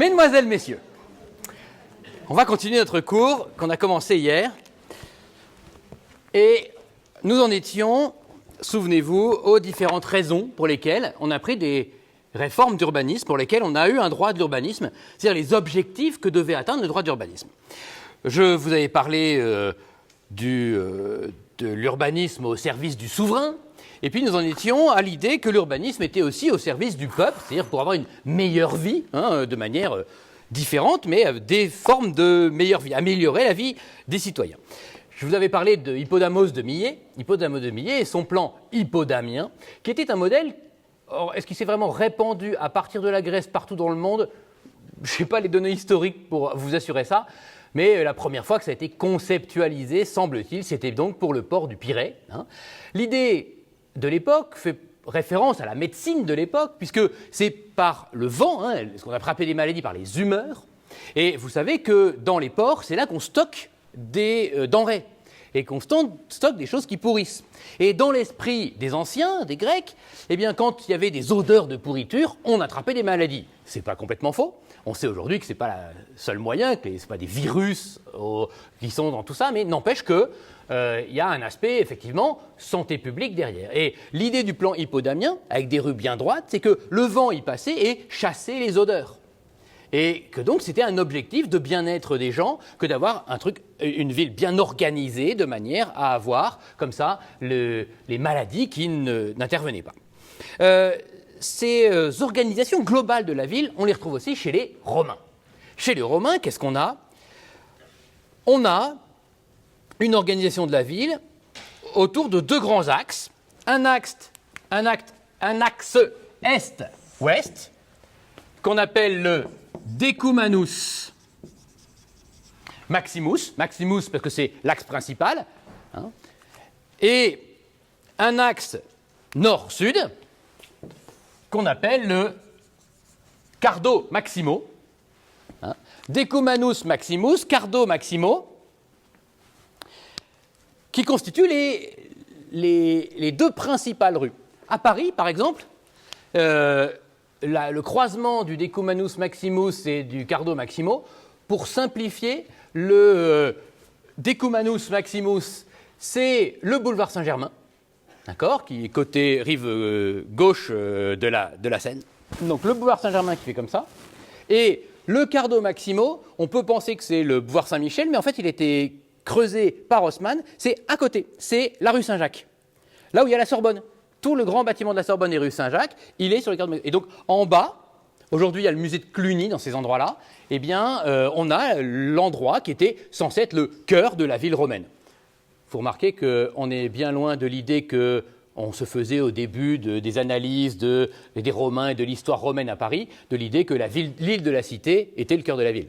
Mesdemoiselles, Messieurs, on va continuer notre cours qu'on a commencé hier. Et nous en étions, souvenez-vous, aux différentes raisons pour lesquelles on a pris des réformes d'urbanisme, pour lesquelles on a eu un droit de l'urbanisme, c'est-à-dire les objectifs que devait atteindre le droit d'urbanisme. Je vous avais parlé de l'urbanisme au service du souverain, et puis nous en étions à l'idée que l'urbanisme était aussi au service du peuple, c'est-à-dire pour avoir une meilleure vie, de manière différente, mais des formes de meilleure vie, améliorer la vie des citoyens. Je vous avais parlé de Hippodamos de Millet et son plan hippodamien, qui était un modèle, est-ce qu'il s'est vraiment répandu à partir de la Grèce partout dans le monde? Je n'ai pas les données historiques pour vous assurer ça, mais la première fois que ça a été conceptualisé, semble-t-il, c'était donc pour le port du Pirée. L'idée de l'époque fait référence à la médecine de l'époque, puisque c'est par le vent, ce qu'on a appelé des maladies par les humeurs, et vous savez que dans les ports, c'est là qu'on stocke des denrées, et qu'on stocke des choses qui pourrissent. Et dans l'esprit des anciens, des Grecs, eh bien, quand il y avait des odeurs de pourriture, on attrapait des maladies. C'est pas complètement faux. On sait aujourd'hui que ce n'est pas le seul moyen, que ce n'est pas des virus qui sont dans tout ça, mais n'empêche qu'il y a un aspect, effectivement, santé publique derrière. Et l'idée du plan hippodamien, avec des rues bien droites, c'est que le vent y passait et chassait les odeurs. Et que donc c'était un objectif de bien-être des gens que d'avoir une ville bien organisée de manière à avoir, comme ça, les maladies qui n'intervenaient pas. Ces organisations globales de la ville, on les retrouve aussi chez les Romains. Chez les Romains, qu'est-ce qu'on a? On a une organisation de la ville autour de deux grands axes. Un axe est-ouest, qu'on appelle le Decumanus Maximus parce que c'est l'axe principal, et un axe nord-sud, qu'on appelle le Cardo Maximo. Decumanus Maximus, Cardo Maximo, qui constituent les deux principales rues. À Paris, par exemple, le croisement du Decumanus Maximus et du Cardo Maximo, pour simplifier, le Decumanus Maximus, c'est le boulevard Saint-Germain, d'accord, qui est côté rive gauche de la Seine. Donc le boulevard Saint-Germain qui fait comme ça. Et le Cardo Maximo, on peut penser que c'est le boulevard Saint-Michel, mais en fait il était creusé par Haussmann. C'est à côté, c'est la rue Saint-Jacques, là où il y a la Sorbonne. Tout le grand bâtiment de la Sorbonne et rue Saint-Jacques, il est sur le Cardo Maximo. Et donc en bas, aujourd'hui il y a le musée de Cluny dans ces endroits-là, eh bien on a l'endroit qui était censé être le cœur de la ville romaine. Il faut remarquer qu'on est bien loin de l'idée qu'on se faisait au début des analyses des Romains et de l'histoire romaine à Paris, de l'idée que l'île de la Cité était le cœur de la ville.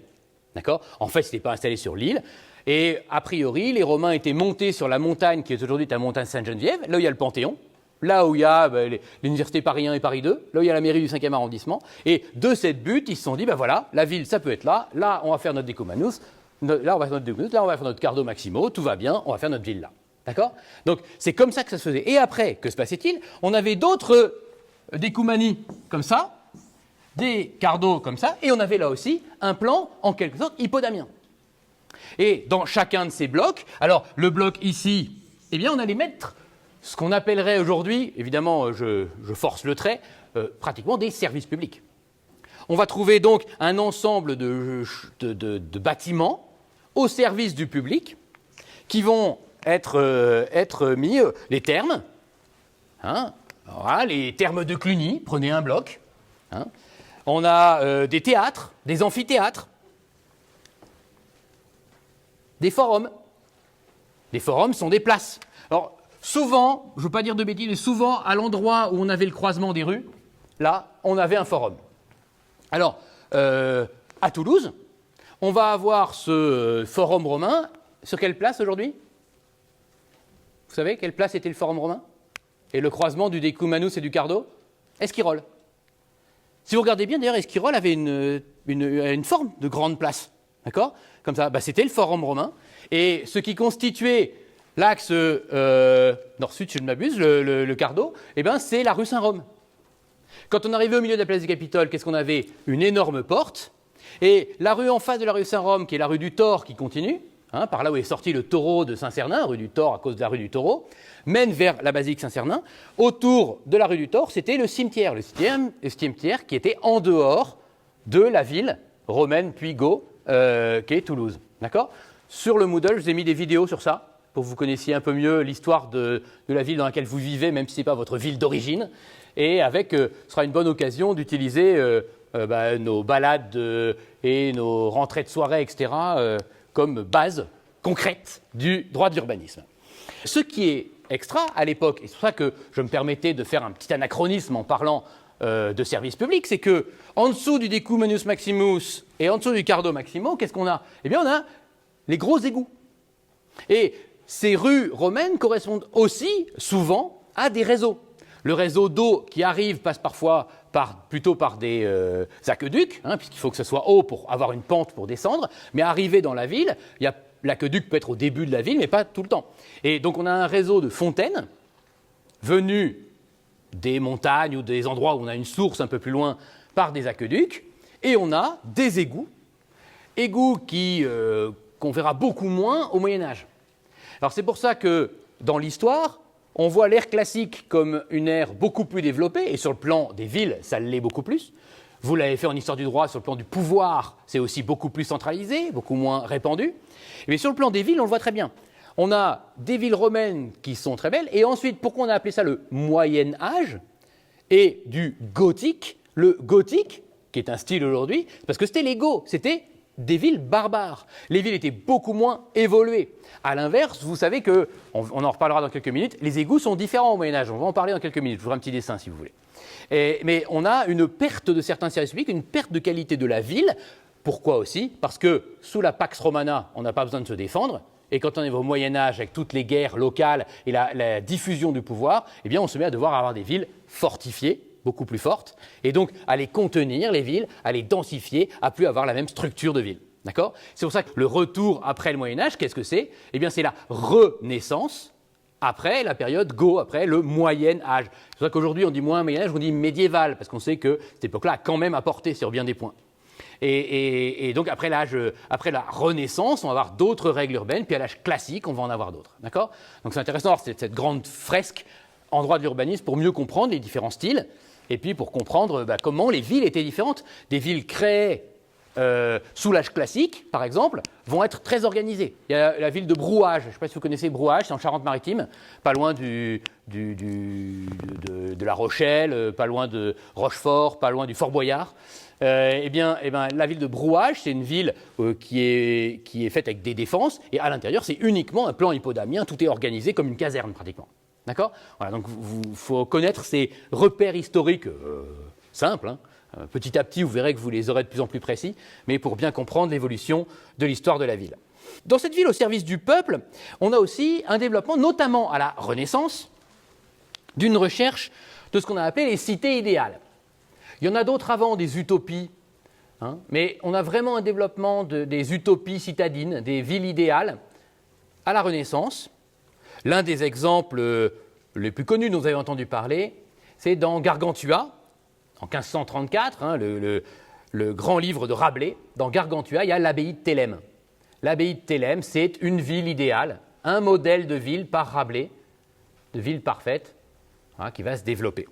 D'accord ? En fait, ce n'était pas installé sur l'île. Et a priori, les Romains étaient montés sur la montagne qui est aujourd'hui la montagne Sainte-Geneviève, là où il y a le Panthéon, là où il y a l'université Paris 1 et Paris 2, là où il y a la mairie du 5e arrondissement. Et de cette butte, ils se sont dit, voilà, la ville, ça peut être là, là, on va faire notre Decumanus, là, on va faire notre Decumanus, là, on va faire notre Cardo Maximo, tout va bien, on va faire notre ville là. D'accord ? Donc, c'est comme ça que ça se faisait. Et après, que se passait-il ? On avait d'autres Decumani comme ça, des Cardo comme ça, et on avait là aussi un plan, en quelque sorte, hippodamien. Et dans chacun de ces blocs, alors le bloc ici, eh bien, on allait mettre ce qu'on appellerait aujourd'hui, évidemment, je force le trait, pratiquement des services publics. On va trouver donc un ensemble de bâtiments au service du public qui vont être mis, les thermes, voilà, les thermes de Cluny, prenez un bloc. On a des théâtres, des amphithéâtres, des forums. Les forums sont des places. Alors, souvent, je ne veux pas dire de bêtises, mais souvent, à l'endroit où on avait le croisement des rues, là, on avait un forum. Alors, à Toulouse, on va avoir ce forum romain. Sur quelle place aujourd'hui ? Vous savez quelle place était le forum romain ? Et le croisement du Decumanus et du Cardo ? Esquirol. Si vous regardez bien, d'ailleurs, Esquirol avait une forme de grande place. D'accord ? Comme ça, c'était le forum romain. Et ce qui constituait l'axe nord-sud, si je ne m'abuse, le Cardo, c'est la rue Saint-Rome. Quand on arrivait au milieu de la place du Capitole, qu'est-ce qu'on avait ? Une énorme porte. Et la rue en face de la rue Saint-Rome, qui est la rue du Thor, qui continue, par là où est sorti le taureau de Saint-Cernin, rue du Thor à cause de la rue du Taureau, mène vers la basilique Saint-Cernin. Autour de la rue du Thor, c'était le cimetière qui était en dehors de la ville romaine Puy-Gau, qui est Toulouse. D'accord ? Sur le Moodle, je vous ai mis des vidéos sur ça, pour que vous connaissiez un peu mieux l'histoire de la ville dans laquelle vous vivez, même si ce n'est pas votre ville d'origine. Et ce sera une bonne occasion d'utiliser nos balades et nos rentrées de soirée, etc., comme base concrète du droit de l'urbanisme. Ce qui est extra à l'époque, et c'est pour ça que je me permettais de faire un petit anachronisme en parlant de service public, c'est que en dessous du Decumanus Maximus et en dessous du Cardo Maximo, qu'est-ce qu'on a ? Eh bien, on a les gros égouts. Et ces rues romaines correspondent aussi souvent à des réseaux. Le réseau d'eau qui arrive passe parfois plutôt par des aqueducs, puisqu'il faut que ce soit haut pour avoir une pente pour descendre, mais arrivé dans la ville, l'aqueduc peut être au début de la ville, mais pas tout le temps. Et donc on a un réseau de fontaines venues des montagnes ou des endroits où on a une source un peu plus loin par des aqueducs, et on a des égouts qu'on verra beaucoup moins au Moyen-Âge. Alors c'est pour ça que dans l'histoire, on voit l'ère classique comme une ère beaucoup plus développée, et sur le plan des villes, ça l'est beaucoup plus. Vous l'avez fait en histoire du droit, sur le plan du pouvoir, c'est aussi beaucoup plus centralisé, beaucoup moins répandu. Mais sur le plan des villes, on le voit très bien. On a des villes romaines qui sont très belles, et ensuite, pourquoi on a appelé ça le Moyen-Âge et du gothique? Le gothique, qui est un style aujourd'hui, parce que c'était les Goths, c'était des villes barbares. Les villes étaient beaucoup moins évoluées. À l'inverse, vous savez que, on en reparlera dans quelques minutes, les égouts sont différents au Moyen-Âge. On va en parler dans quelques minutes. Je vous ferai un petit dessin si vous voulez. Mais on a une perte de certains services publics, une perte de qualité de la ville. Pourquoi aussi ? Parce que sous la Pax Romana, on n'a pas besoin de se défendre. Et quand on est au Moyen-Âge, avec toutes les guerres locales et la diffusion du pouvoir, eh bien, on se met à devoir avoir des villes fortifiées, beaucoup plus fortes, et donc à les contenir, les villes, à les densifier, à plus avoir la même structure de ville. D'accord ? C'est pour ça que le retour après le Moyen-Âge, qu'est-ce que c'est ? Eh bien, c'est la Renaissance après la période Go, après le Moyen-Âge. C'est pour ça qu'aujourd'hui, on dit moins Moyen-Âge, on dit médiéval, parce qu'on sait que cette époque-là a quand même apporté sur bien des points. Et donc, après la Renaissance, on va avoir d'autres règles urbaines, puis à l'âge classique, on va en avoir d'autres. D'accord ? Donc, c'est intéressant d'avoir cette grande fresque en droit de l'urbanisme pour mieux comprendre les différents styles, et puis pour comprendre comment les villes étaient différentes. Des villes créées sous l'âge classique, par exemple, vont être très organisées. Il y a la ville de Brouage, je ne sais pas si vous connaissez Brouage, c'est en Charente-Maritime, pas loin de La Rochelle, pas loin de Rochefort, pas loin du Fort Boyard. La ville de Brouage, c'est une ville qui est faite avec des défenses, et à l'intérieur, c'est uniquement un plan hippodamien, tout est organisé comme une caserne pratiquement. D'accord ? Voilà, donc il faut connaître ces repères historiques simples. Petit à petit, vous verrez que vous les aurez de plus en plus précis, mais pour bien comprendre l'évolution de l'histoire de la ville. Dans cette ville au service du peuple, on a aussi un développement, notamment à la Renaissance, d'une recherche de ce qu'on a appelé les cités idéales. Il y en a d'autres avant, des utopies, mais on a vraiment un développement des utopies citadines, des villes idéales, à la Renaissance. L'un des exemples les plus connus dont vous avez entendu parler, c'est dans Gargantua, en 1534, le grand livre de Rabelais. Dans Gargantua, il y a l'abbaye de Thélème. L'abbaye de Thélème, c'est une ville idéale, un modèle de ville par Rabelais, de ville parfaite, qui va se développer.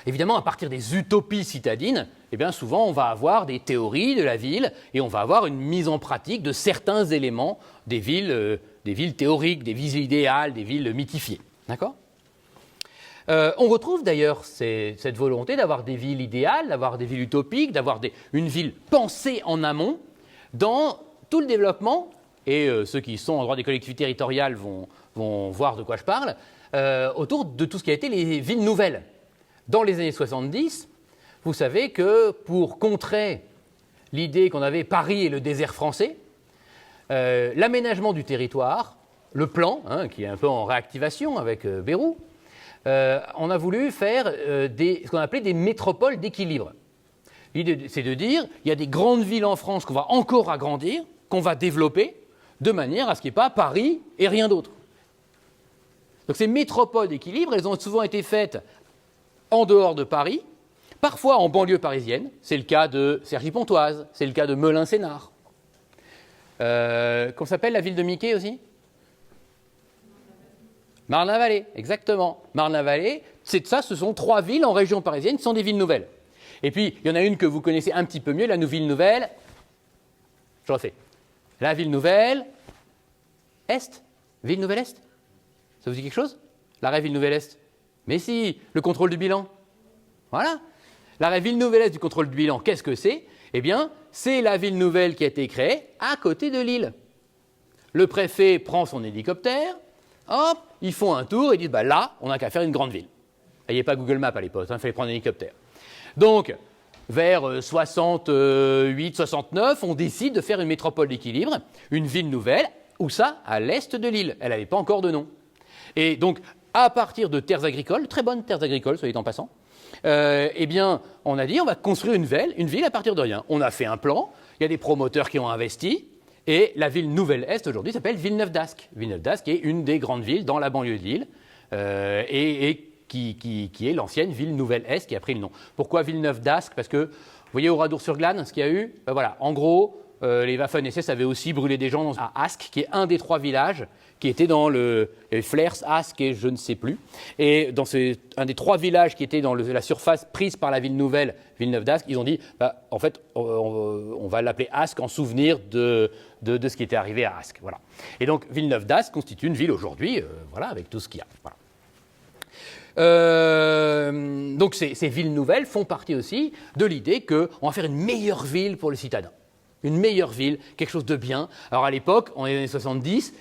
Évidemment, à partir des utopies citadines, souvent on va avoir des théories de la ville et on va avoir une mise en pratique de certains éléments des villes théoriques, des villes idéales, des villes mythifiées. D'accord ? On retrouve d'ailleurs cette volonté d'avoir des villes idéales, d'avoir des villes utopiques, d'avoir une ville pensée en amont dans tout le développement, et ceux qui sont en droit des collectivités territoriales vont voir de quoi je parle, autour de tout ce qui a été les villes nouvelles. Dans les années 70, vous savez que pour contrer l'idée qu'on avait Paris et le désert français, l'aménagement du territoire, le plan, qui est un peu en réactivation avec Bérou, on a voulu faire ce qu'on appelait des métropoles d'équilibre. L'idée, c'est de dire, il y a des grandes villes en France qu'on va encore agrandir, qu'on va développer, de manière à ce qu'il n'y ait pas Paris et rien d'autre. Donc ces métropoles d'équilibre, elles ont souvent été faites en dehors de Paris, Parfois en banlieue parisienne, c'est le cas de Cergy-Pontoise, c'est le cas de Melun-Sénart. Qu'on s'appelle la ville de Mickey aussi? Marne-la-Vallée, exactement. Marne-la-Vallée, c'est ça, ce sont 3 villes en région parisienne qui sont des villes nouvelles. Et puis, il y en a une que vous connaissez un petit peu mieux, la ville nouvelle. Je refais. La ville nouvelle Est. Ville nouvelle Est. Ça vous dit quelque chose? L'arrêt ville nouvelle Est. Mais si, le contrôle du bilan. Voilà. L'arrêt ville nouvelle Est du contrôle du bilan, qu'est-ce que c'est? Eh bien, c'est la ville nouvelle qui a été créée à côté de Lille. Le préfet prend son hélicoptère, hop, ils font un tour et disent bah là, on n'a qu'à faire une grande ville. Il n'y avait pas Google Maps à l'époque, il fallait prendre un hélicoptère. Donc, vers 68, 69, on décide de faire une métropole d'équilibre, une ville nouvelle, où ça, à l'est de l'île. Elle n'avait pas encore de nom. Et donc, à partir de terres agricoles, très bonnes terres agricoles, soit dit en passant, eh bien, on a dit on va construire une ville à partir de rien. On a fait un plan, il y a des promoteurs qui ont investi, et la ville Nouvelle-Est aujourd'hui s'appelle Villeneuve-d'Ascq. Villeneuve-d'Ascq est une des grandes villes dans la banlieue de Lille, et qui est l'ancienne ville Nouvelle-Est qui a pris le nom. Pourquoi Villeneuve-d'Ascq? Parce que, vous voyez au Radour-sur-Glane ce qu'il y a eu? Voilà, en gros, les Waffen-SS avaient aussi brûlé des gens à Ascq, qui est un des 3 villages qui était dans le Flers, Ascq et je ne sais plus. Et dans un des 3 villages qui était dans la surface prise par la ville nouvelle, Villeneuve-d'Ascq, ils ont dit, en fait, on va l'appeler Ascq en souvenir de ce qui était arrivé à Ascq. Voilà. Et donc, Villeneuve-d'Ascq constitue une ville aujourd'hui, voilà, avec tout ce qu'il y a. Voilà. Donc, ces villes nouvelles font partie aussi de l'idée qu'on va faire une meilleure ville pour les citadins. Une meilleure ville, quelque chose de bien. Alors, à l'époque, en les années 70,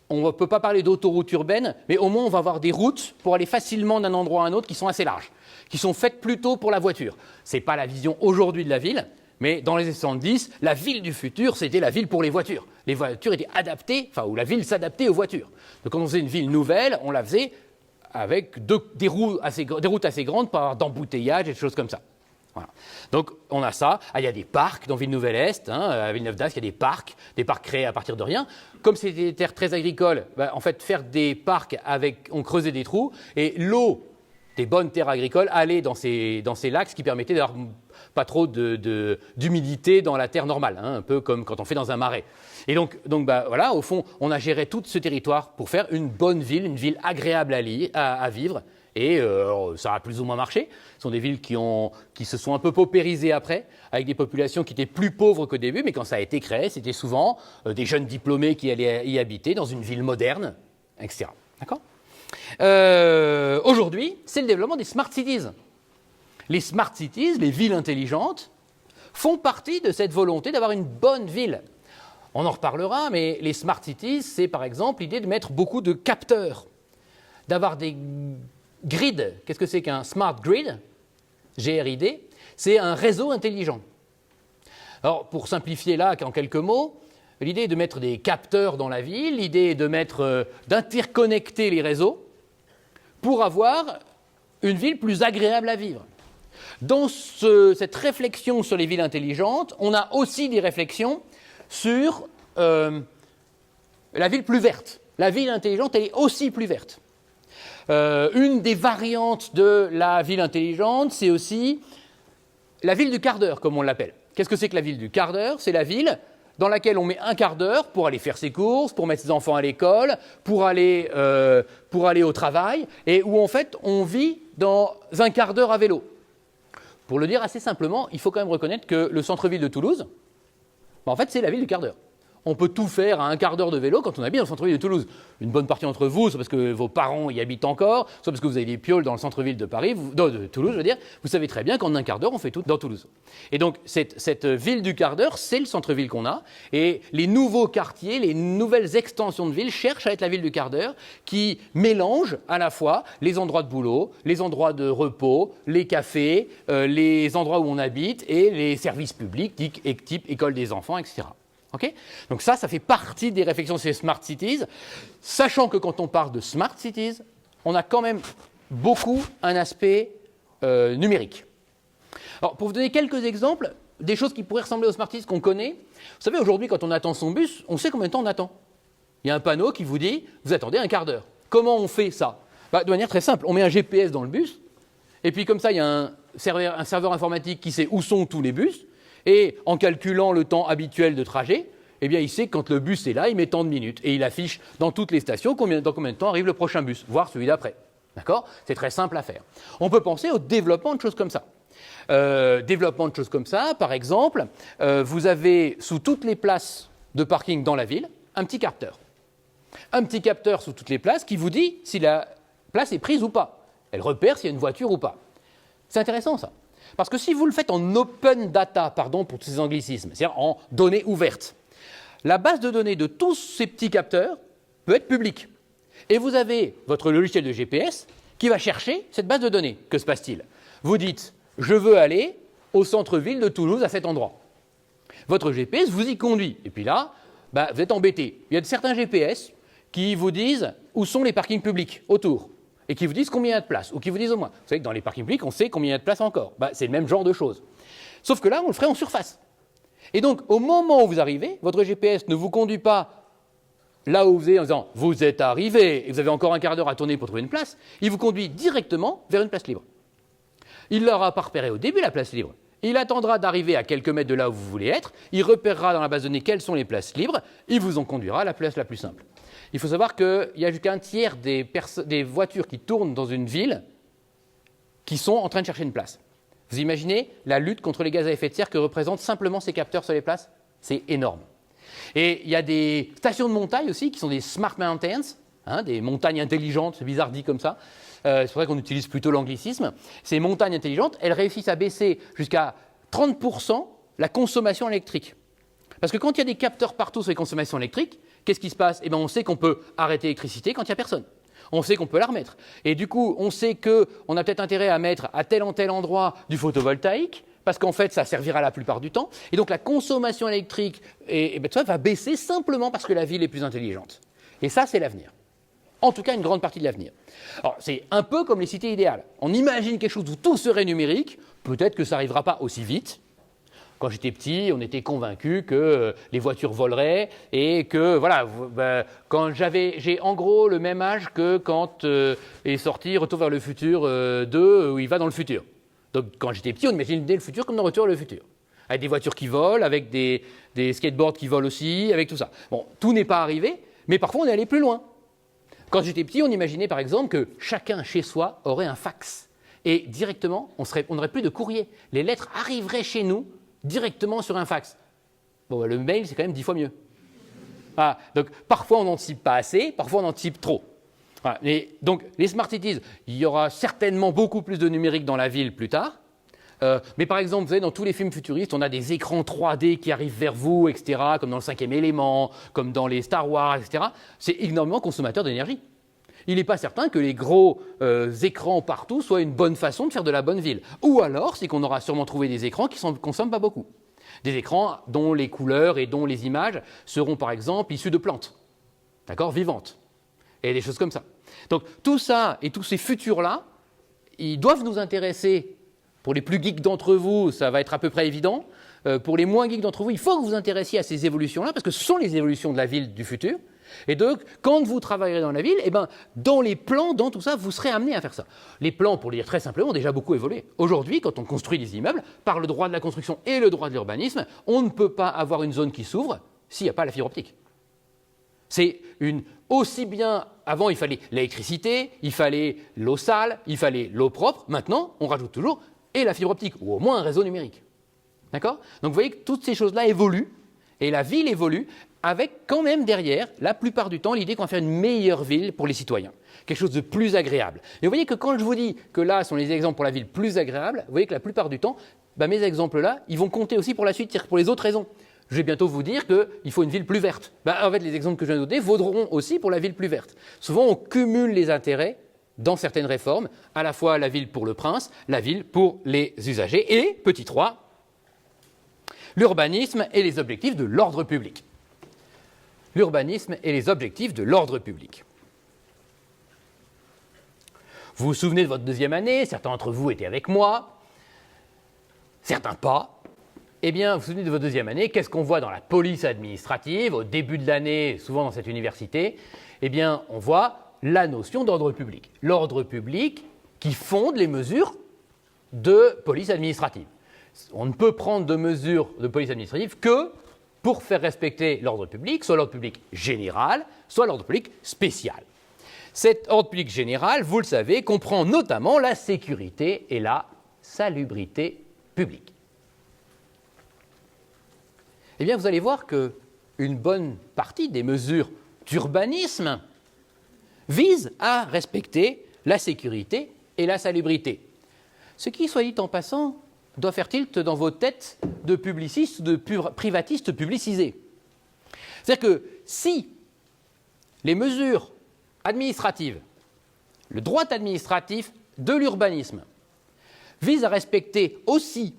on ne peut pas parler d'autoroute urbaine, mais au moins on va avoir des routes pour aller facilement d'un endroit à un autre qui sont assez larges, qui sont faites plutôt pour la voiture. Ce n'est pas la vision aujourd'hui de la ville, mais dans les années 70, la ville du futur, c'était la ville pour les voitures. Les voitures étaient adaptées, ou la ville s'adaptait aux voitures. Donc quand on faisait une ville nouvelle, on la faisait avec des routes assez grandes pour avoir d'embouteillages et des choses comme ça. Voilà. Donc, on a ça. Il y a des parcs dans Ville-Nouvelle-Est, à Villeneuve-d'Ascq, il y a des parcs créés à partir de rien. Comme c'était des terres très agricoles, en fait, faire des parcs on creusait des trous et l'eau des bonnes terres agricoles allait dans ces lacs, ce qui permettait d'avoir pas trop d'humidité dans la terre normale, un peu comme quand on fait dans un marais. Et donc voilà, au fond, on a géré tout ce territoire pour faire une bonne ville, une ville agréable à vivre. Et ça a plus ou moins marché. Ce sont des villes qui se sont un peu paupérisées après, avec des populations qui étaient plus pauvres qu'au début, mais quand ça a été créé, c'était souvent des jeunes diplômés qui allaient y habiter dans une ville moderne, etc. D'accord ? Aujourd'hui, c'est le développement des smart cities. Les smart cities, les villes intelligentes, font partie de cette volonté d'avoir une bonne ville. On en reparlera, mais les smart cities, c'est par exemple l'idée de mettre beaucoup de capteurs, d'avoir des grid, qu'est-ce que c'est qu'un smart grid? GRID, c'est un réseau intelligent. Alors, pour simplifier là, en quelques mots, l'idée est de mettre des capteurs dans la ville, l'idée est d'interconnecter les réseaux pour avoir une ville plus agréable à vivre. Dans cette réflexion sur les villes intelligentes, on a aussi des réflexions sur la ville plus verte. La ville intelligente, elle est aussi plus verte. Une des variantes de la ville intelligente, c'est aussi la ville du quart d'heure, comme on l'appelle. Qu'est-ce que c'est que la ville du quart d'heure? C'est la ville dans laquelle on met un quart d'heure pour aller faire ses courses, pour mettre ses enfants à l'école, pour aller au travail, et où en fait on vit dans un quart d'heure à vélo. Pour le dire assez simplement, il faut quand même reconnaître que le centre-ville de Toulouse, en fait c'est la ville du quart d'heure. On peut tout faire à un quart d'heure de vélo quand on habite dans le centre-ville de Toulouse. Une bonne partie d'entre vous, soit parce que vos parents y habitent encore, soit parce que vous avez des pioles dans le centre-ville de Toulouse, je veux dire, vous savez très bien qu'en un quart d'heure, on fait tout dans Toulouse. Et donc, cette ville du quart d'heure, c'est le centre-ville qu'on a. Et les nouveaux quartiers, les nouvelles extensions de ville cherchent à être la ville du quart d'heure qui mélange à la fois les endroits de boulot, les endroits de repos, les cafés, les endroits où on habite et les services publics, type école des enfants, etc. Okay, donc ça fait partie des réflexions sur les smart cities, sachant que quand on parle de smart cities, on a quand même beaucoup un aspect numérique. Alors, pour vous donner quelques exemples, des choses qui pourraient ressembler aux smart cities qu'on connaît, vous savez, aujourd'hui, quand on attend son bus, on sait combien de temps on attend. Il y a un panneau qui vous dit « vous attendez un quart d'heure ». Comment on fait ça? De manière très simple, on met un GPS dans le bus, Et puis comme ça, il y a un serveur informatique qui sait où sont tous les bus. Et en calculant le temps habituel de trajet, eh bien, il sait que quand le bus est là, il met tant de minutes. Et il affiche dans toutes les stations dans combien de temps arrive le prochain bus, voire celui d'après. D'accord? C'est très simple à faire. On peut penser au développement de choses comme ça. Développement de choses comme ça, par exemple, vous avez sous toutes les places de parking dans la ville, un petit capteur. Un petit capteur sous toutes les places qui vous dit si la place est prise ou pas. Elle repère s'il y a une voiture ou pas. C'est intéressant ça. Parce que si vous le faites en open data, pardon pour tous ces anglicismes, c'est-à-dire en données ouvertes, la base de données de tous ces petits capteurs peut être publique. Et vous avez votre logiciel de GPS qui va chercher cette base de données. Que se passe-t-il? Vous dites, je veux aller au centre-ville de Toulouse à cet endroit. Votre GPS vous y conduit. Et puis là, vous êtes embêté. Il y a certains GPS qui vous disent où sont les parkings publics autour et qui vous disent combien il y a de place ou qui vous disent au moins. Vous savez que dans les parkings publics, on sait combien il y a de place encore. C'est le même genre de choses. Sauf que là, on le ferait en surface. Et donc, au moment où vous arrivez, votre GPS ne vous conduit pas là où vous êtes en disant « vous êtes arrivé et vous avez encore un quart d'heure à tourner pour trouver une place », il vous conduit directement vers une place libre. Il ne l'aura pas repéré au début, la place libre. Il attendra d'arriver à quelques mètres de là où vous voulez être, il repérera dans la base de données quelles sont les places libres, il vous en conduira à la place la plus simple. Il faut savoir qu'il y a jusqu'à un tiers des voitures qui tournent dans une ville qui sont en train de chercher une place. Vous imaginez la lutte contre les gaz à effet de serre que représentent simplement ces capteurs sur les places? C'est énorme. Et il y a des stations de montagne aussi qui sont des smart mountains, des montagnes intelligentes, c'est bizarre dit comme ça. C'est vrai qu'on utilise plutôt l'anglicisme. Ces montagnes intelligentes, elles réussissent à baisser jusqu'à 30% la consommation électrique. Parce que quand il y a des capteurs partout sur les consommations électriques, qu'est-ce qui se passe? On sait qu'on peut arrêter l'électricité quand il n'y a personne. On sait qu'on peut la remettre. Et du coup, on sait qu'on a peut-être intérêt à mettre à tel endroit du photovoltaïque, parce qu'en fait, ça servira la plupart du temps. Et donc, la consommation électrique va baisser simplement parce que la ville est plus intelligente. Et ça, c'est l'avenir. En tout cas, une grande partie de l'avenir. Alors, c'est un peu comme les cités idéales. On imagine quelque chose où tout serait numérique. Peut-être que ça n'arrivera pas aussi vite. Quand j'étais petit, on était convaincus que les voitures voleraient et que, voilà, quand j'ai en gros le même âge que quand est sorti Retour vers le futur 2, où il va dans le futur. Donc, quand j'étais petit, on imaginait le futur comme dans Retour vers le futur. Avec des voitures qui volent, avec des skateboards qui volent aussi, avec tout ça. Bon, tout n'est pas arrivé, mais parfois on est allé plus loin. Quand j'étais petit, on imaginait par exemple que chacun chez soi aurait un fax. Et directement, on n'aurait plus de courrier. Les lettres arriveraient chez nous directement sur un fax. Bon, le mail, c'est quand même 10 fois mieux. Voilà. Donc, parfois, on n'anticipe pas assez, parfois, on anticipe trop. Voilà. Et donc, les smart cities, il y aura certainement beaucoup plus de numérique dans la ville plus tard. Mais par exemple, vous savez, dans tous les films futuristes, on a des écrans 3D qui arrivent vers vous, etc., comme dans le 5e élément, comme dans les Star Wars, etc. C'est énormément consommateur d'énergie. Il n'est pas certain que les gros écrans partout soient une bonne façon de faire de la bonne ville. Ou alors, c'est qu'on aura sûrement trouvé des écrans qui ne consomment pas beaucoup. Des écrans dont les couleurs et dont les images seront, par exemple, issues de plantes, d'accord, vivantes, et des choses comme ça. Donc, tout ça et tous ces futurs-là, ils doivent nous intéresser. Pour les plus geeks d'entre vous, ça va être à peu près évident. Pour les moins geeks d'entre vous, il faut que vous vous intéressiez à ces évolutions-là, parce que ce sont les évolutions de la ville du futur. Et donc, quand vous travaillerez dans la ville, dans les plans, dans tout ça, vous serez amené à faire ça. Les plans, pour le dire très simplement, ont déjà beaucoup évolué. Aujourd'hui, quand on construit des immeubles, par le droit de la construction et le droit de l'urbanisme, on ne peut pas avoir une zone qui s'ouvre s'il n'y a pas la fibre optique. C'est aussi bien, avant il fallait l'électricité, il fallait l'eau sale, il fallait l'eau propre. Maintenant, on rajoute toujours et la fibre optique, ou au moins un réseau numérique. D'accord? Donc vous voyez que toutes ces choses-là évoluent, et la ville évolue, avec quand même derrière, la plupart du temps, l'idée qu'on va faire une meilleure ville pour les citoyens, quelque chose de plus agréable. Et vous voyez que quand je vous dis que là sont les exemples pour la ville plus agréable, vous voyez que la plupart du temps, mes exemples-là, ils vont compter aussi pour la suite, c'est-à-dire pour les autres raisons. Je vais bientôt vous dire qu'il faut une ville plus verte. En fait, les exemples que je viens de donner vaudront aussi pour la ville plus verte. Souvent, on cumule les intérêts dans certaines réformes, à la fois la ville pour le prince, la ville pour les usagers, et, petit 3, l'urbanisme et les objectifs de l'ordre public. L'urbanisme et les objectifs de l'ordre public. Vous vous souvenez de votre deuxième année, certains d'entre vous étaient avec moi, certains pas. Eh bien, vous vous souvenez de votre deuxième année, qu'est-ce qu'on voit dans la police administrative, au début de l'année, souvent dans cette université? Eh bien, on voit la notion d'ordre public. L'ordre public qui fonde les mesures de police administrative. On ne peut prendre de mesures de police administrative que pour faire respecter l'ordre public, soit l'ordre public général, soit l'ordre public spécial. Cet ordre public général, vous le savez, comprend notamment la sécurité et la salubrité publique. Eh bien, vous allez voir qu'une bonne partie des mesures d'urbanisme visent à respecter la sécurité et la salubrité. Ce qui, soit dit en passant, doit faire tilt dans vos têtes de publicistes ou de privatistes publicisés. C'est-à-dire que si les mesures administratives, le droit administratif de l'urbanisme visent à respecter aussi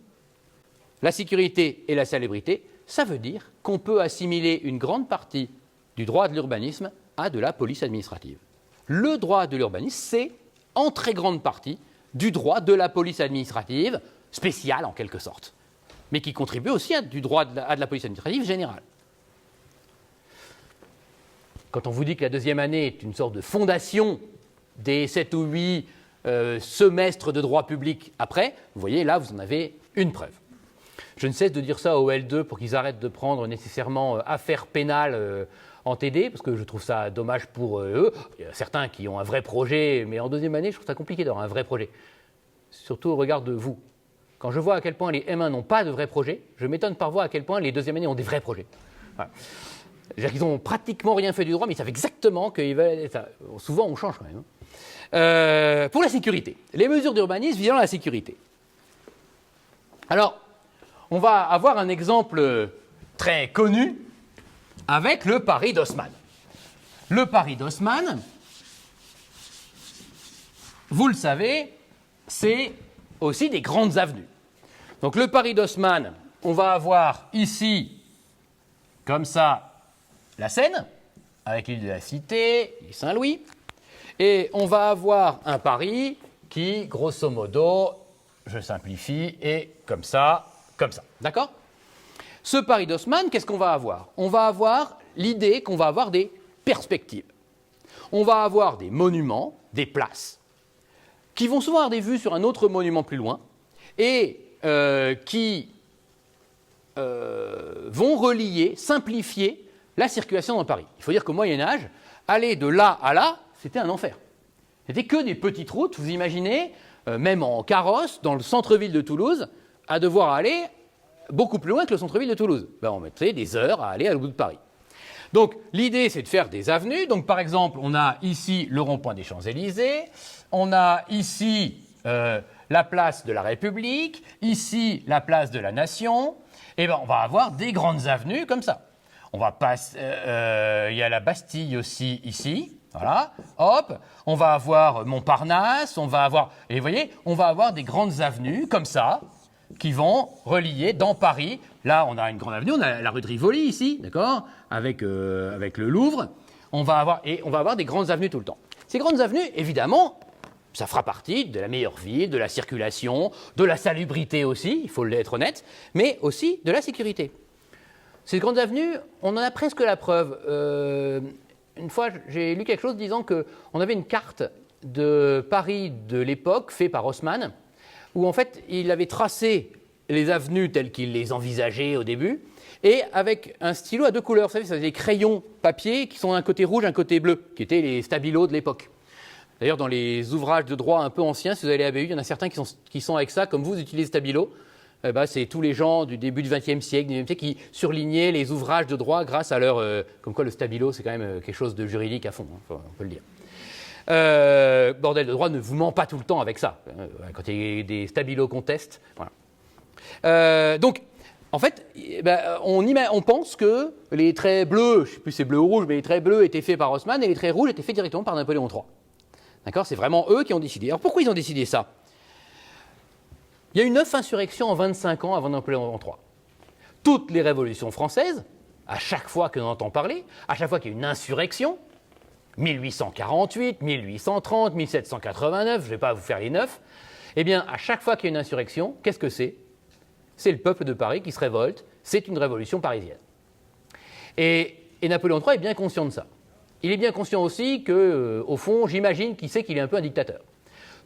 la sécurité et la salubrité, ça veut dire qu'on peut assimiler une grande partie du droit de l'urbanisme à de la police administrative. Le droit de l'urbanisme, c'est en très grande partie du droit de la police administrative, spéciale en quelque sorte, mais qui contribue aussi à du droit à de la police administrative générale. Quand on vous dit que la deuxième année est une sorte de fondation des 7 ou 8 semestres de droit public après, vous voyez, là, vous en avez une preuve. Je ne cesse de dire ça au L2 pour qu'ils arrêtent de prendre nécessairement affaires pénales en TD, parce que je trouve ça dommage pour eux. Il y a certains qui ont un vrai projet, mais en deuxième année, je trouve ça compliqué d'avoir un vrai projet. Surtout au regard de vous. Quand je vois à quel point les M1 n'ont pas de vrais projets, je m'étonne parfois à quel point les deuxième années ont des vrais projets. Voilà. C'est-à-dire qu'ils n'ont pratiquement rien fait du droit, mais ils savent exactement qu'ils veulent. Souvent, on change quand même. Pour la sécurité, les mesures d'urbanisme visant la sécurité. Alors, on va avoir un exemple très connu avec le Paris d'Haussmann. Le Paris d'Haussmann, vous le savez, c'est aussi des grandes avenues. Donc le Paris d'Haussmann, on va avoir ici, comme ça, la Seine, avec l'île de la Cité, l'île Saint-Louis, et on va avoir un Paris qui, grosso modo, je simplifie, est comme ça, d'accord ? Ce Paris d'Haussmann, qu'est-ce qu'on va avoir ? On va avoir l'idée qu'on va avoir des perspectives. On va avoir des monuments, des places, qui vont souvent avoir des vues sur un autre monument plus loin, et qui vont relier, simplifier la circulation dans Paris. Il faut dire qu'au Moyen-Âge, aller de là à là, c'était un enfer. C'était que des petites routes, vous imaginez, même en carrosse, dans le centre-ville de Toulouse, à devoir aller beaucoup plus loin que le centre-ville de Toulouse. Ben, on mettrait des heures à aller à bout de Paris. Donc l'idée, c'est de faire des avenues. Donc par exemple, on a ici le rond-point des Champs-Élysées, on a ici la place de la République, ici la place de la Nation, et ben, on va avoir des grandes avenues comme ça. On va passer, il y a la Bastille aussi ici, voilà, hop, on va avoir Montparnasse, on va avoir, et vous voyez, on va avoir des grandes avenues comme ça, qui vont relier dans Paris. Là, on a une grande avenue, on a la rue de Rivoli ici, d'accord, avec le Louvre. On va avoir des grandes avenues tout le temps. Ces grandes avenues, évidemment, ça fera partie de la meilleure ville, de la circulation, de la salubrité aussi, il faut être honnête, mais aussi de la sécurité. Ces grandes avenues, on en a presque la preuve. Une fois, j'ai lu quelque chose disant qu'on avait une carte de Paris de l'époque, faite par Haussmann, où en fait, il avait tracé les avenues telles qu'il les envisageait au début, et avec un stylo à deux couleurs. Vous savez, c'est des crayons papier qui sont un côté rouge, un côté bleu, qui étaient les stabilos de l'époque. D'ailleurs, dans les ouvrages de droit un peu anciens, si vous allez à la BU, il y en a certains qui sont avec ça, comme vous utilisez stabilo. C'est tous les gens du début du XXe siècle, qui surlignaient les ouvrages de droit grâce à leur... comme quoi le stabilo, c'est quand même quelque chose de juridique à fond, hein, on peut le dire. Bordel de droit ne vous ment pas tout le temps avec ça. Quand il y a des stabilos contestes, voilà. Donc, en fait, on pense que les traits bleus, je ne sais plus si c'est bleu ou rouge, mais les traits bleus étaient faits par Haussmann et les traits rouges étaient faits directement par Napoléon III. D'accord ? C'est vraiment eux qui ont décidé. Alors pourquoi ils ont décidé ça ? Il y a eu 9 insurrections en 25 ans avant Napoléon III. Toutes les révolutions françaises, à chaque fois que l'on entend parler, à chaque fois qu'il y a une insurrection, 1848, 1830, 1789, je ne vais pas vous faire les 9, eh bien, à chaque fois qu'il y a une insurrection, qu'est-ce que c'est ? C'est le peuple de Paris qui se révolte, c'est une révolution parisienne. Et Napoléon III est bien conscient de ça. Il est bien conscient aussi que, au fond, j'imagine qu'il sait qu'il est un peu un dictateur.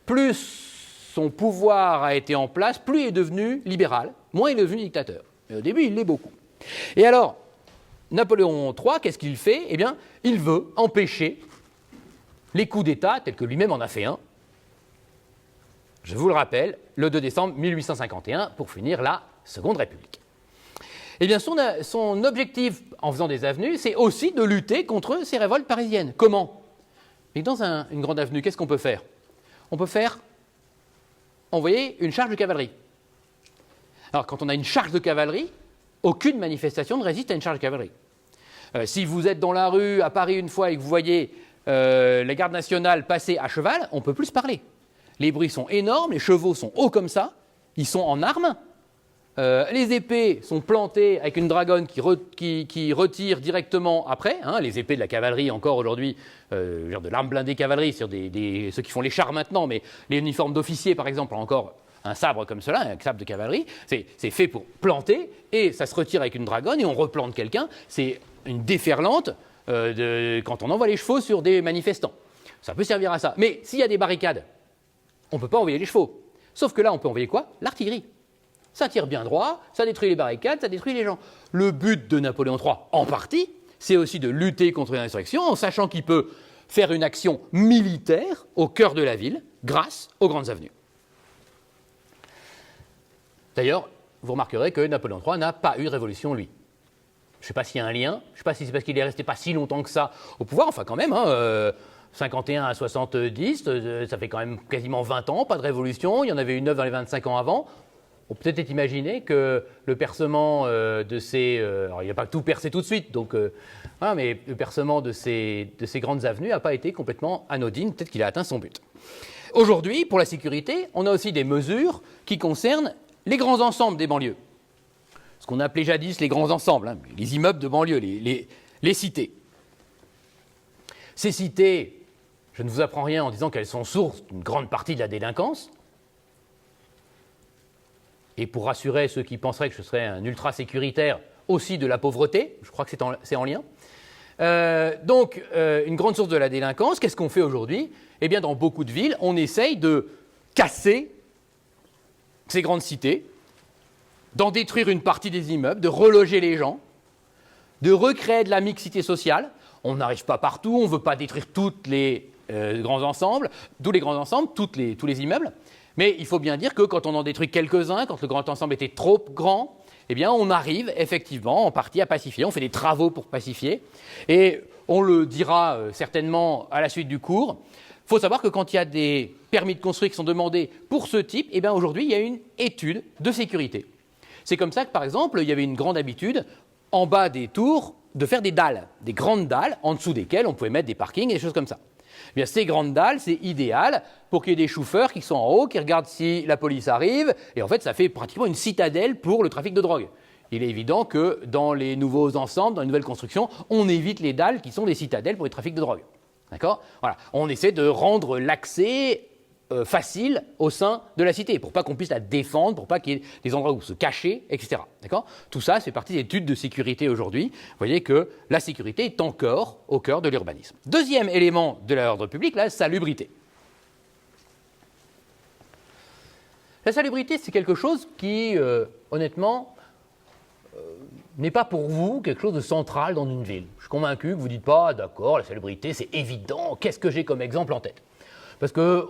Plus son pouvoir a été en place, plus il est devenu libéral, moins il est devenu dictateur. Mais au début, il l'est beaucoup. Et alors, Napoléon III, qu'est-ce qu'il fait? Eh bien, il veut empêcher les coups d'État, tels que lui-même en a fait un, je vous le rappelle, le 2 décembre 1851, pour finir la Seconde République. Eh bien, son objectif, en faisant des avenues, c'est aussi de lutter contre ces révoltes parisiennes. Comment? Et dans une grande avenue, qu'est-ce qu'on peut faire? On peut faire envoyer une charge de cavalerie. Alors, quand on a une charge de cavalerie, aucune manifestation ne résiste à une charge de cavalerie. Si vous êtes dans la rue à Paris une fois et que vous voyez la garde nationale passer à cheval, on ne peut plus se parler. Les bruits sont énormes, les chevaux sont hauts comme ça, ils sont en armes, les épées sont plantées avec une dragonne qui retire directement après, hein, les épées de la cavalerie encore aujourd'hui, de l'arme blindée cavalerie sur ceux qui font les chars maintenant, mais les uniformes d'officiers par exemple ont encore un sabre comme cela, un sabre de cavalerie, c'est fait pour planter et ça se retire avec une dragonne et on replante quelqu'un, c'est une déferlante quand on envoie les chevaux sur des manifestants. Ça peut servir à ça, mais s'il y a des barricades, on ne peut pas envoyer les chevaux. Sauf que là, on peut envoyer quoi? L'artillerie. Ça tire bien droit, ça détruit les barricades, ça détruit les gens. Le but de Napoléon III, en partie, c'est aussi de lutter contre l'insurrection en sachant qu'il peut faire une action militaire au cœur de la ville grâce aux grandes avenues. D'ailleurs, vous remarquerez que Napoléon III n'a pas eu de révolution, lui. Je ne sais pas s'il y a un lien, je ne sais pas si c'est parce qu'il est resté pas si longtemps que ça au pouvoir, enfin quand même, 51 à 70, ça fait quand même quasiment 20 ans, pas de révolution, il y en avait une 9 dans les 25 ans avant. On peut peut-être imaginer que le percement de ces... alors il n'y a pas tout percé tout de suite, donc, voilà, mais le percement de ces grandes avenues n'a pas été complètement anodine, peut-être qu'il a atteint son but. Aujourd'hui, pour la sécurité, on a aussi des mesures qui concernent les grands ensembles des banlieues. Ce qu'on appelait jadis les grands ensembles, hein, les immeubles de banlieue, les cités. Ces cités, je ne vous apprends rien en disant qu'elles sont source d'une grande partie de la délinquance. Et pour rassurer ceux qui penseraient que je serais un ultra-sécuritaire, aussi de la pauvreté, je crois que c'est en lien. Donc, une grande source de la délinquance, qu'est-ce qu'on fait aujourd'hui? Eh bien, dans beaucoup de villes, on essaye de casser ces grandes cités, d'en détruire une partie des immeubles, de reloger les gens, de recréer de la mixité sociale. On n'arrive pas partout, on ne veut pas détruire tous les grands ensembles, tous les immeubles. Mais il faut bien dire que quand on en détruit quelques-uns, quand le grand ensemble était trop grand, eh bien, on arrive effectivement en partie à pacifier. On fait des travaux pour pacifier. Et on le dira certainement à la suite du cours. Il faut savoir que quand il y a des permis de construire qui sont demandés pour ce type, eh bien, aujourd'hui, il y a une étude de sécurité. C'est comme ça que, par exemple, il y avait une grande habitude, en bas des tours, de faire des dalles, des grandes dalles, en dessous desquelles on pouvait mettre des parkings et des choses comme ça. Eh bien, ces grandes dalles, c'est idéal pour qu'il y ait des chauffeurs qui sont en haut, qui regardent si la police arrive, et en fait, ça fait pratiquement une citadelle pour le trafic de drogue. Il est évident que dans les nouveaux ensembles, dans les nouvelles constructions, on évite les dalles qui sont des citadelles pour le trafic de drogue. D'accord ? Voilà. On essaie de rendre l'accès facile au sein de la cité, pour pas qu'on puisse la défendre, pour pas qu'il y ait des endroits où se cacher, etc. D'accord ? Tout ça, c'est partie des études de sécurité aujourd'hui. Vous voyez que la sécurité est encore au cœur de l'urbanisme. Deuxième élément de l'ordre public, la salubrité. La salubrité, c'est quelque chose qui, honnêtement, n'est pas pour vous quelque chose de central dans une ville. Je suis convaincu que vous ne dites pas, d'accord, la salubrité, c'est évident, qu'est-ce que j'ai comme exemple en tête ? Parce que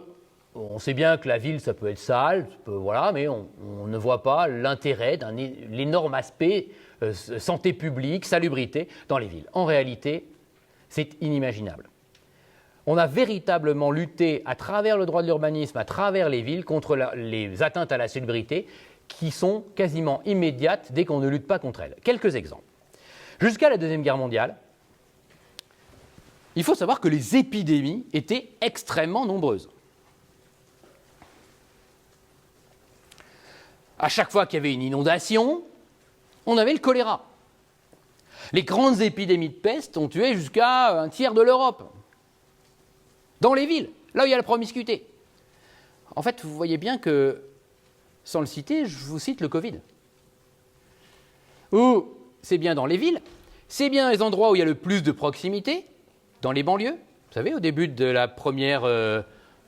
on sait bien que la ville, ça peut être sale, voilà, mais on ne voit pas l'intérêt d'un l'énorme aspect santé publique, salubrité dans les villes. En réalité, c'est inimaginable. On a véritablement lutté à travers le droit de l'urbanisme, à travers les villes, contre les atteintes à la salubrité qui sont quasiment immédiates dès qu'on ne lutte pas contre elles. Quelques exemples. Jusqu'à la Deuxième Guerre mondiale, il faut savoir que les épidémies étaient extrêmement nombreuses. À chaque fois qu'il y avait une inondation, on avait le choléra. Les grandes épidémies de peste ont tué jusqu'à un tiers de l'Europe. Dans les villes, là où il y a la promiscuité. En fait, vous voyez bien que, sans le citer, je vous cite le Covid. Ou c'est bien dans les villes, c'est bien les endroits où il y a le plus de proximité, dans les banlieues. Vous savez, au début de la première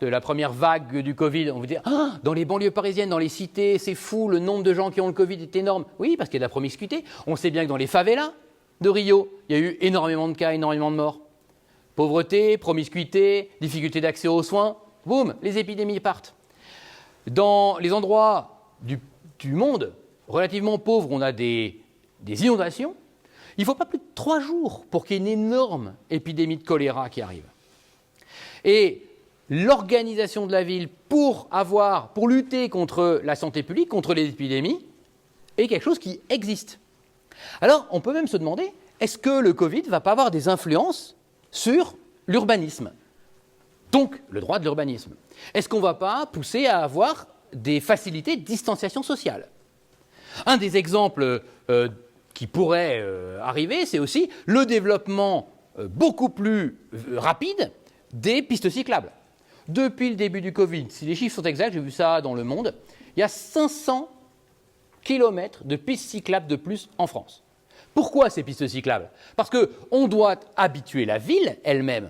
de la première vague du Covid, on vous dit ah, dans les banlieues parisiennes, dans les cités, c'est fou, le nombre de gens qui ont le Covid est énorme. Oui, parce qu'il y a de la promiscuité. On sait bien que dans les favelas de Rio, il y a eu énormément de cas, énormément de morts. Pauvreté, promiscuité, difficulté d'accès aux soins, boum, les épidémies partent. Dans les endroits du monde relativement pauvres, on a des inondations. Il ne faut pas plus de 3 jours pour qu'il y ait une énorme épidémie de choléra qui arrive. Et l'organisation de la ville pour lutter contre la santé publique, contre les épidémies, est quelque chose qui existe. Alors, on peut même se demander, est-ce que le Covid ne va pas avoir des influences sur l'urbanisme, donc le droit de l'urbanisme? Est-ce qu'on ne va pas pousser à avoir des facilités de distanciation sociale? Un des exemples qui pourrait arriver, c'est aussi le développement beaucoup plus rapide des pistes cyclables. Depuis le début du Covid, si les chiffres sont exacts, j'ai vu ça dans Le Monde, il y a 500 km de pistes cyclables de plus en France. Pourquoi ces pistes cyclables? Parce qu'on doit habituer la ville elle-même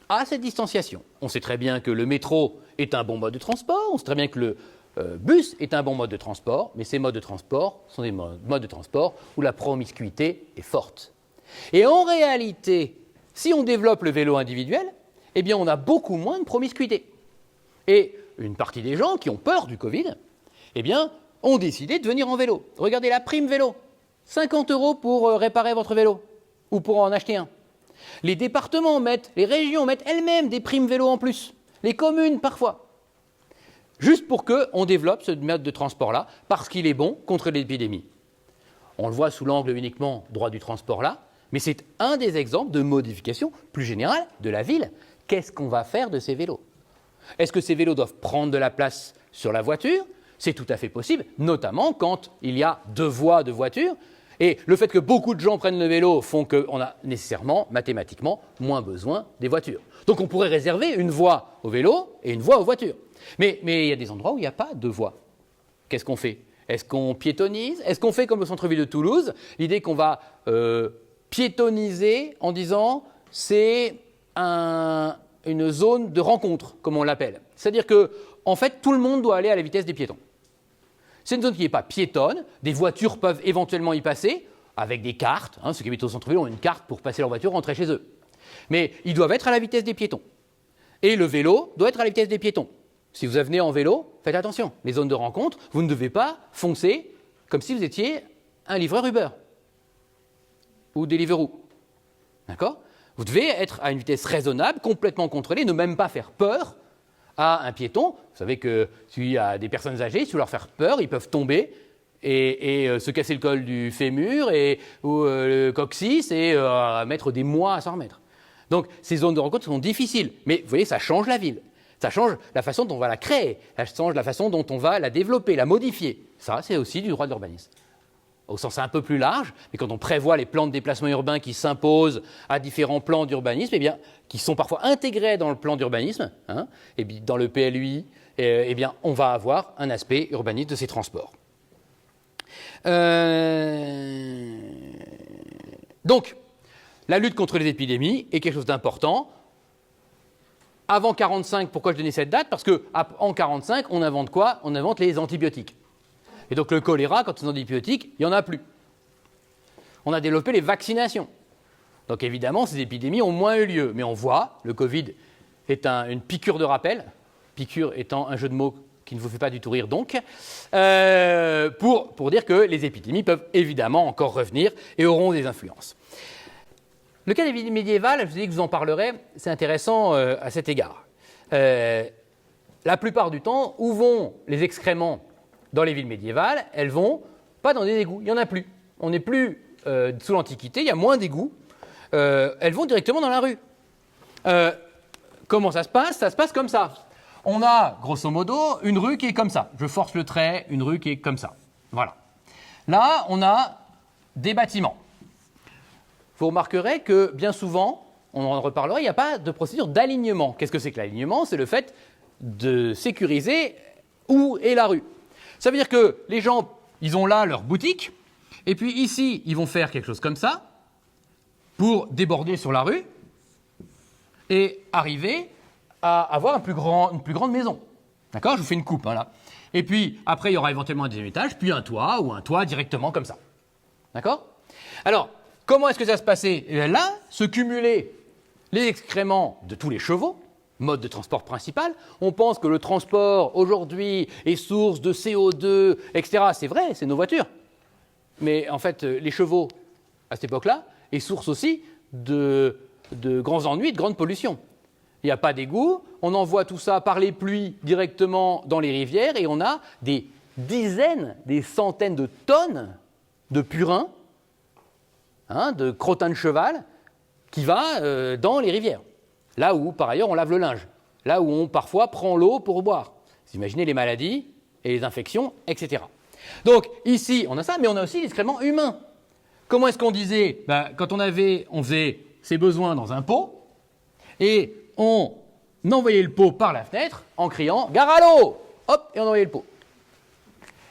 à cette distanciation. On sait très bien que le métro est un bon mode de transport, on sait très bien que le bus est un bon mode de transport, mais ces modes de transport sont des modes de transport où la promiscuité est forte. Et en réalité, si on développe le vélo individuel, eh bien on a beaucoup moins de promiscuité. Et une partie des gens qui ont peur du Covid, eh bien, ont décidé de venir en vélo. Regardez la prime vélo. 50 € pour réparer votre vélo ou pour en acheter un. Les départements les régions mettent elles-mêmes des primes vélo en plus. Les communes parfois. Juste pour qu'on développe ce mode de transport-là, parce qu'il est bon contre l'épidémie. On le voit sous l'angle uniquement droit du transport-là, mais c'est un des exemples de modification plus générale de la ville. Qu'est-ce qu'on va faire de ces vélos? Est-ce que ces vélos doivent prendre de la place sur la voiture? C'est tout à fait possible, notamment quand il y a 2 voies de voiture. Et le fait que beaucoup de gens prennent le vélo font qu'on a nécessairement, mathématiquement, moins besoin des voitures. Donc on pourrait réserver une voie au vélo et une voie aux voitures. Mais il y a des endroits où il n'y a pas de voie. Qu'est-ce qu'on fait? Est-ce qu'on piétonise? Est-ce qu'on fait comme au centre-ville de Toulouse, l'idée qu'on va piétoniser en disant c'est une zone de rencontre, comme on l'appelle. C'est-à-dire que, en fait, tout le monde doit aller à la vitesse des piétons. C'est une zone qui n'est pas piétonne, des voitures peuvent éventuellement y passer, avec des cartes, ceux qui habitent au centre-ville ont une carte pour passer leur voiture, rentrer chez eux. Mais ils doivent être à la vitesse des piétons. Et le vélo doit être à la vitesse des piétons. Si vous venez en vélo, faites attention, les zones de rencontre, vous ne devez pas foncer comme si vous étiez un livreur Uber ou Deliveroo. D'accord? Vous devez être à une vitesse raisonnable, complètement contrôlée, ne même pas faire peur à un piéton. Vous savez que s'il y a des personnes âgées, si vous leur faites peur, ils peuvent tomber et se casser le col du fémur ou le coccyx et mettre des mois à s'en remettre. Donc ces zones de rencontre sont difficiles, mais vous voyez, ça change la ville. Ça change la façon dont on va la créer, ça change la façon dont on va la développer, la modifier. Ça, c'est aussi du droit de l'urbanisme. Au sens un peu plus large, mais quand on prévoit les plans de déplacement urbain qui s'imposent à différents plans d'urbanisme, eh bien, qui sont parfois intégrés dans le plan d'urbanisme, et bien, dans le PLUI, eh bien, on va avoir un aspect urbaniste de ces transports. Donc, la lutte contre les épidémies est quelque chose d'important. Avant 1945, pourquoi je donnais cette date? Parce qu'en 1945, on invente quoi? On invente les antibiotiques. Et donc le choléra, quand on a des antibiotiques, il n'y en a plus. On a développé les vaccinations. Donc évidemment, ces épidémies ont moins eu lieu. Mais on voit, le Covid est une piqûre de rappel, piqûre étant un jeu de mots qui ne vous fait pas du tout rire donc, pour dire que les épidémies peuvent évidemment encore revenir et auront des influences. Le cas des villes médiévales, je vous ai dit que je vous en parlerai, c'est intéressant à cet égard. La plupart du temps, où vont les excréments dans les villes médiévales? Elles vont pas dans des égouts, il n'y en a plus. On n'est plus sous l'Antiquité, il y a moins d'égouts. Elles vont directement dans la rue. Comment ça se passe? Ça se passe comme ça. On a, grosso modo, une rue qui est comme ça. Je force le trait, une rue qui est comme ça. Voilà. Là, on a des bâtiments. Vous remarquerez que bien souvent, on en reparlera, il n'y a pas de procédure d'alignement. Qu'est-ce que c'est que l'alignement? C'est le fait de sécuriser où est la rue. Ça veut dire que les gens, ils ont là leur boutique, et puis ici, ils vont faire quelque chose comme ça, pour déborder sur la rue, et arriver à avoir une plus grande maison. D'accord? Je vous fais une coupe, hein, là. Et puis, après, il y aura éventuellement un deuxième étage, puis un toit, ou un toit directement comme ça. D'accord? Alors, comment est-ce que ça se passait? Là, se cumulaient les excréments de tous les chevaux, mode de transport principal. On pense que le transport, aujourd'hui, est source de CO2, etc. C'est vrai, c'est nos voitures. Mais en fait, les chevaux, à cette époque-là, est source aussi de grands ennuis, de grande pollution. Il n'y a pas d'égout, on envoie tout ça par les pluies directement dans les rivières et on a des dizaines, des centaines de tonnes de purin, hein, de crottin de cheval, qui va dans les rivières. Là où, par ailleurs, on lave le linge. Là où on, parfois, prend l'eau pour boire. Vous imaginez les maladies et les infections, etc. Donc, ici, on a ça, mais on a aussi l'excrément humain. Comment est-ce qu'on disait? Quand on faisait ses besoins dans un pot, et on envoyait le pot par la fenêtre en criant « Gare à l'eau !» Hop, et on envoyait le pot.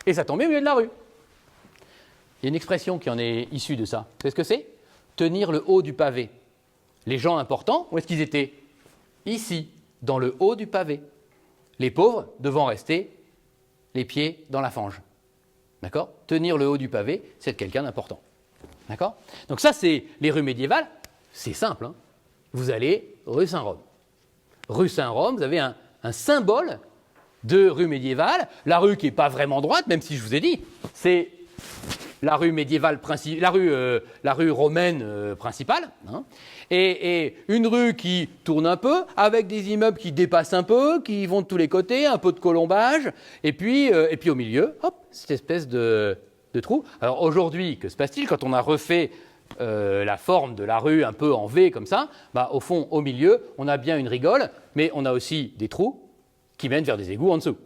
Et ça tombait au milieu de la rue. Il y a une expression qui en est issue de ça. Vous savez ce que c'est? Tenir le haut du pavé. Les gens importants, où est-ce qu'ils étaient? Ici, dans le haut du pavé. Les pauvres devant rester les pieds dans la fange. D'accord? Tenir le haut du pavé, c'est être quelqu'un d'important. D'accord? Donc ça, c'est les rues médiévales. C'est simple, hein. Vous allez rue Saint-Rome. Rue Saint-Rome, vous avez un symbole de rue médiévale. La rue qui n'est pas vraiment droite, même si je vous ai dit, c'est la rue médiévale, la rue romaine principale, hein, et une rue qui tourne un peu, avec des immeubles qui dépassent un peu, qui vont de tous les côtés, un peu de colombage, et puis au milieu, hop, cette espèce de trou. Alors aujourd'hui, que se passe-t-il quand on a refait la forme de la rue un peu en V comme ça? Au fond, au milieu, on a bien une rigole, mais on a aussi des trous qui mènent vers des égouts en dessous.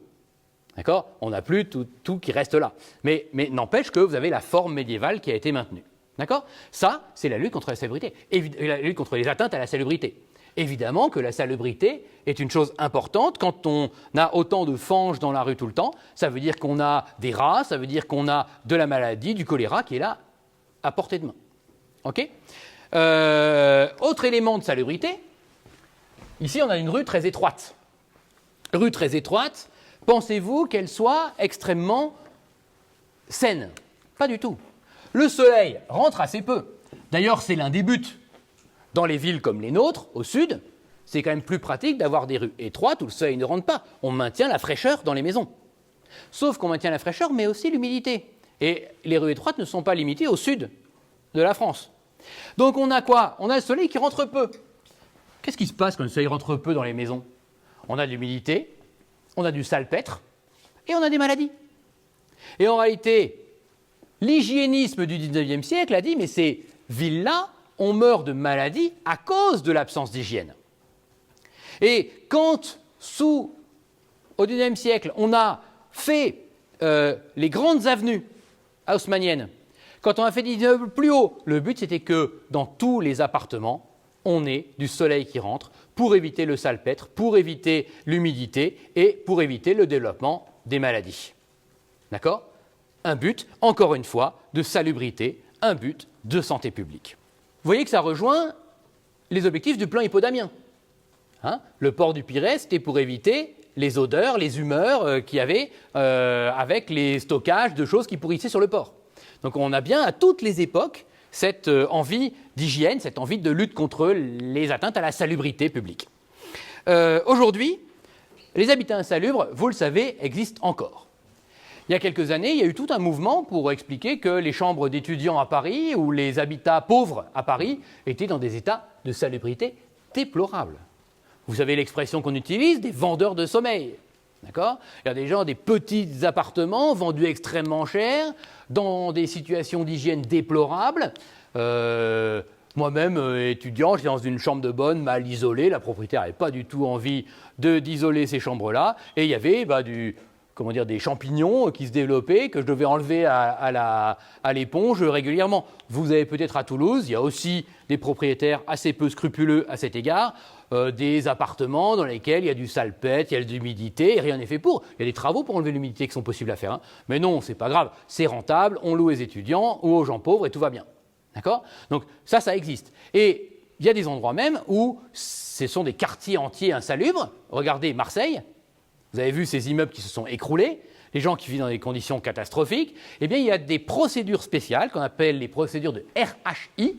D'accord? On n'a plus tout qui reste là. Mais n'empêche que vous avez la forme médiévale qui a été maintenue. D'accord? Ça, c'est la lutte contre la salubrité, la lutte contre les atteintes à la salubrité. Évidemment que la salubrité est une chose importante. Quand on a autant de fanges dans la rue tout le temps, ça veut dire qu'on a des rats, ça veut dire qu'on a de la maladie, du choléra qui est là à portée de main. OK? Autre élément de salubrité, ici on a une rue très étroite. Rue très étroite, pensez-vous qu'elle soit extrêmement saine? Pas du tout. Le soleil rentre assez peu. D'ailleurs, c'est l'un des buts. Dans les villes comme les nôtres, au sud, c'est quand même plus pratique d'avoir des rues étroites où le soleil ne rentre pas. On maintient la fraîcheur dans les maisons. Sauf qu'on maintient la fraîcheur, mais aussi l'humidité. Et les rues étroites ne sont pas limitées au sud de la France. Donc on a quoi? On a le soleil qui rentre peu. Qu'est-ce qui se passe quand le soleil rentre peu dans les maisons? On a de l'humidité, on a du salpêtre et on a des maladies. Et en réalité, l'hygiénisme du 19e siècle a dit mais ces villes-là, on meurt de maladies à cause de l'absence d'hygiène. Et quand, au 19e siècle, on a fait les grandes avenues haussmanniennes, quand on a fait des immeubles plus hauts, le but c'était que dans tous les appartements, on ait du soleil qui rentre pour éviter le salpêtre, pour éviter l'humidité et pour éviter le développement des maladies. D'accord? Un but, encore une fois, de salubrité, un but de santé publique. Vous voyez que ça rejoint les objectifs du plan hippodamien. Hein? Le port du Pirée, c'était pour éviter les odeurs, les humeurs qu'il y avait avec les stockages de choses qui pourrissaient sur le port. Donc on a bien à toutes les époques cette envie d'hygiène, cette envie de lutte contre les atteintes à la salubrité publique. Aujourd'hui, les habitats insalubres, vous le savez, existent encore. Il y a quelques années, il y a eu tout un mouvement pour expliquer que les chambres d'étudiants à Paris ou les habitats pauvres à Paris étaient dans des états de salubrité déplorables. Vous savez l'expression qu'on utilise, des vendeurs de sommeil. D'accord? Il y a des gens, des petits appartements vendus extrêmement cher, dans des situations d'hygiène déplorables. Moi-même, étudiant, j'étais dans une chambre de bonne, mal isolée. La propriétaire n'avait pas du tout envie d'isoler ces chambres-là. Et il y avait des champignons qui se développaient, que je devais enlever à l'éponge régulièrement. Vous avez peut-être à Toulouse, il y a aussi des propriétaires assez peu scrupuleux à cet égard, des appartements dans lesquels il y a du salpêtre, il y a de l'humidité, et rien n'est fait pour. Il y a des travaux pour enlever l'humidité qui sont possibles à faire. Hein. Mais non, c'est pas grave, c'est rentable, on loue aux étudiants ou aux gens pauvres et tout va bien. D'accord? Donc ça existe. Et il y a des endroits même où ce sont des quartiers entiers insalubres. Regardez Marseille, vous avez vu ces immeubles qui se sont écroulés, les gens qui vivent dans des conditions catastrophiques. Eh bien, il y a des procédures spéciales qu'on appelle les procédures de RHI.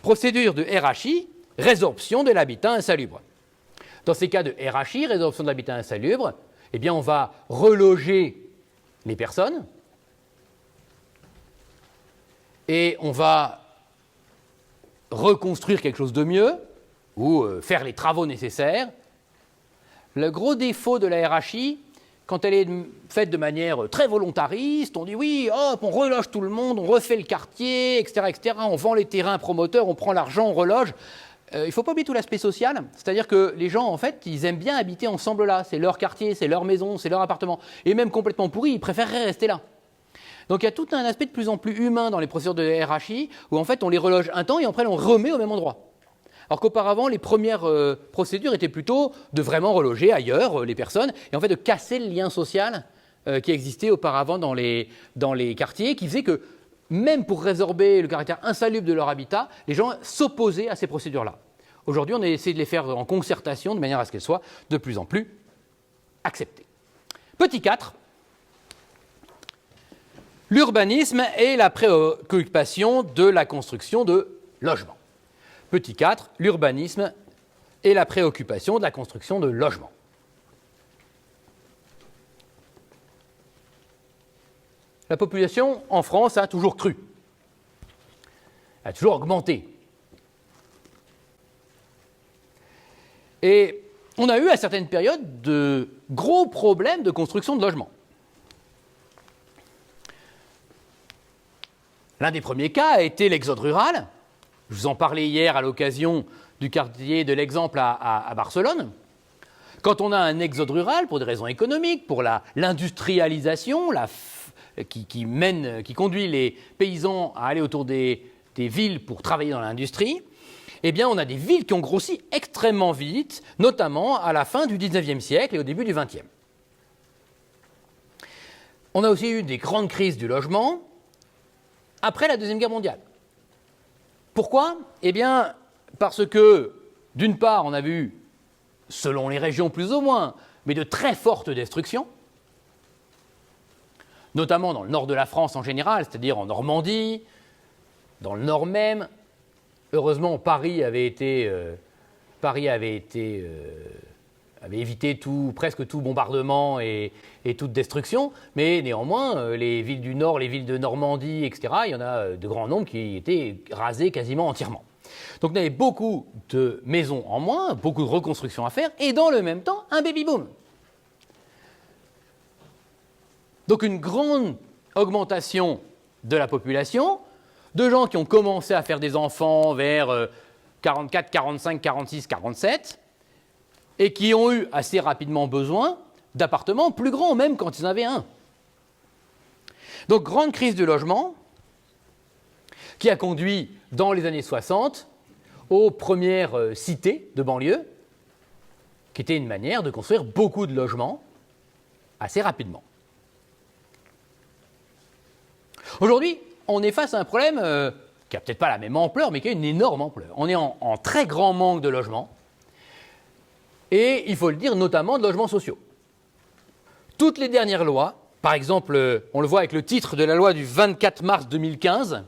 Procédure de RHI, résorption de l'habitat insalubre. Dans ces cas de RHI, résorption de l'habitat insalubre, eh bien, on va reloger les personnes et on va reconstruire quelque chose de mieux ou faire les travaux nécessaires. Le gros défaut de la RHI, quand elle est faite de manière très volontariste, on dit oui, hop, on reloge tout le monde, on refait le quartier, etc., etc., on vend les terrains promoteurs, on prend l'argent, on reloge. Il ne faut pas oublier tout l'aspect social, c'est-à-dire que les gens, en fait, ils aiment bien habiter ensemble là. C'est leur quartier, c'est leur maison, c'est leur appartement. Et même complètement pourri, ils préféreraient rester là. Donc il y a tout un aspect de plus en plus humain dans les procédures de RHI, où en fait on les reloge un temps et après on remet au même endroit. Alors qu'auparavant, les premières procédures étaient plutôt de vraiment reloger ailleurs les personnes, et en fait de casser le lien social qui existait auparavant dans les quartiers, qui faisait que même pour résorber le caractère insalubre de leur habitat, les gens s'opposaient à ces procédures-là. Aujourd'hui, on a essayé de les faire en concertation, de manière à ce qu'elles soient de plus en plus acceptées. Petit 4, l'urbanisme et la préoccupation de la construction de logements. Petit 4, l'urbanisme et la préoccupation de la construction de logements. La population en France a toujours cru, a toujours augmenté. Et on a eu à certaines périodes de gros problèmes de construction de logements. L'un des premiers cas a été l'exode rural. Je vous en parlais hier à l'occasion du quartier de l'Exemple à Barcelone. Quand on a un exode rural, pour des raisons économiques, pour l'industrialisation, qui conduit les paysans à aller autour des villes pour travailler dans l'industrie, eh bien, on a des villes qui ont grossi extrêmement vite, notamment à la fin du XIXe siècle et au début du XXe. On a aussi eu des grandes crises du logement après la Deuxième Guerre mondiale. Pourquoi ? Eh bien, parce que, d'une part, on a vu, selon les régions plus ou moins, mais de très fortes destructions, notamment dans le nord de la France en général, c'est-à-dire en Normandie, dans le nord même. Heureusement, Paris avait évité presque tout bombardement et toute destruction, mais néanmoins, les villes du Nord, les villes de Normandie, etc., il y en a de grands nombres qui étaient rasées quasiment entièrement. Donc on avait beaucoup de maisons en moins, beaucoup de reconstructions à faire, et dans le même temps, un baby-boom. Donc une grande augmentation de la population, de gens qui ont commencé à faire des enfants vers 44, 45, 46, 47, et qui ont eu assez rapidement besoin d'appartements plus grands, même quand ils en avaient un. Donc, grande crise du logement qui a conduit, dans les années 60, aux premières cités de banlieue, qui était une manière de construire beaucoup de logements assez rapidement. Aujourd'hui, on est face à un problème qui n'a peut-être pas la même ampleur, mais qui a une énorme ampleur. On est en très grand manque de logements, et il faut le dire, notamment de logements sociaux. Toutes les dernières lois, par exemple, on le voit avec le titre de la loi du 24 mars 2015,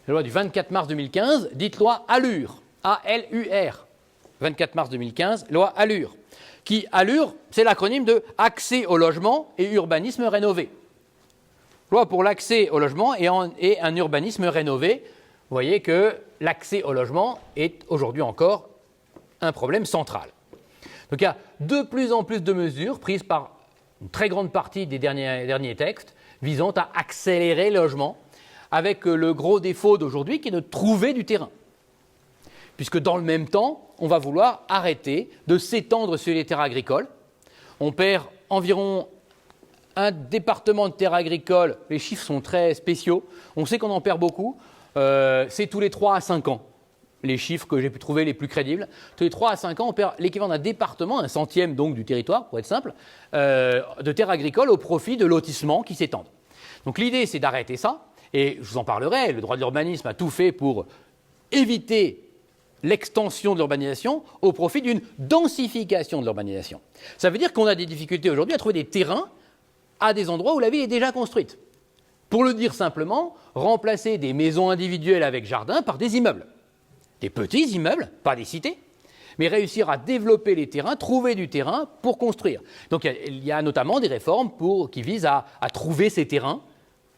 la loi du 24 mars 2015, dite loi ALUR, A-L-U-R, 24 mars 2015, loi ALUR, qui, ALUR, c'est l'acronyme de Accès au logement et urbanisme rénové. Loi pour l'accès au logement et un urbanisme rénové. Vous voyez que l'accès au logement est aujourd'hui encore un problème central. Donc il y a de plus en plus de mesures prises par une très grande partie des derniers textes visant à accélérer le logement, avec le gros défaut d'aujourd'hui qui est de trouver du terrain. Puisque dans le même temps, on va vouloir arrêter de s'étendre sur les terres agricoles. On perd environ un département de terres agricoles, les chiffres sont très spéciaux, on sait qu'on en perd beaucoup, c'est tous les 3 à 5 ans. Les chiffres que j'ai pu trouver les plus crédibles. Tous les 3 à 5 ans, on perd l'équivalent d'un département, un centième donc du territoire, pour être simple, de terres agricoles au profit de lotissements qui s'étendent. Donc l'idée, c'est d'arrêter ça, et je vous en parlerai, le droit de l'urbanisme a tout fait pour éviter l'extension de l'urbanisation au profit d'une densification de l'urbanisation. Ça veut dire qu'on a des difficultés aujourd'hui à trouver des terrains à des endroits où la ville est déjà construite. Pour le dire simplement, remplacer des maisons individuelles avec jardin par des immeubles. Des petits immeubles, pas des cités, mais réussir à développer les terrains, trouver du terrain pour construire. Donc il y a notamment des réformes qui visent à trouver ces terrains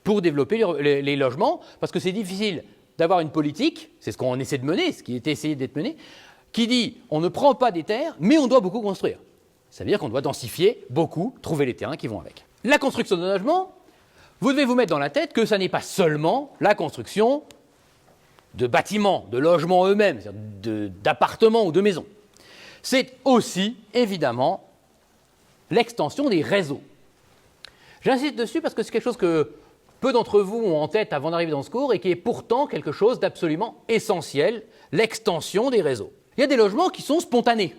pour développer les logements, parce que c'est difficile d'avoir une politique, c'est ce qu'on essaie de mener, ce qui est essayé d'être mené, qui dit on ne prend pas des terres, mais on doit beaucoup construire. Ça veut dire qu'on doit densifier beaucoup, trouver les terrains qui vont avec. La construction de logement, vous devez vous mettre dans la tête que ça n'est pas seulement la construction de bâtiments, de logements eux-mêmes, c'est-à-dire d'appartements ou de maisons. C'est aussi, évidemment, l'extension des réseaux. J'insiste dessus parce que c'est quelque chose que peu d'entre vous ont en tête avant d'arriver dans ce cours et qui est pourtant quelque chose d'absolument essentiel, l'extension des réseaux. Il y a des logements qui sont spontanés.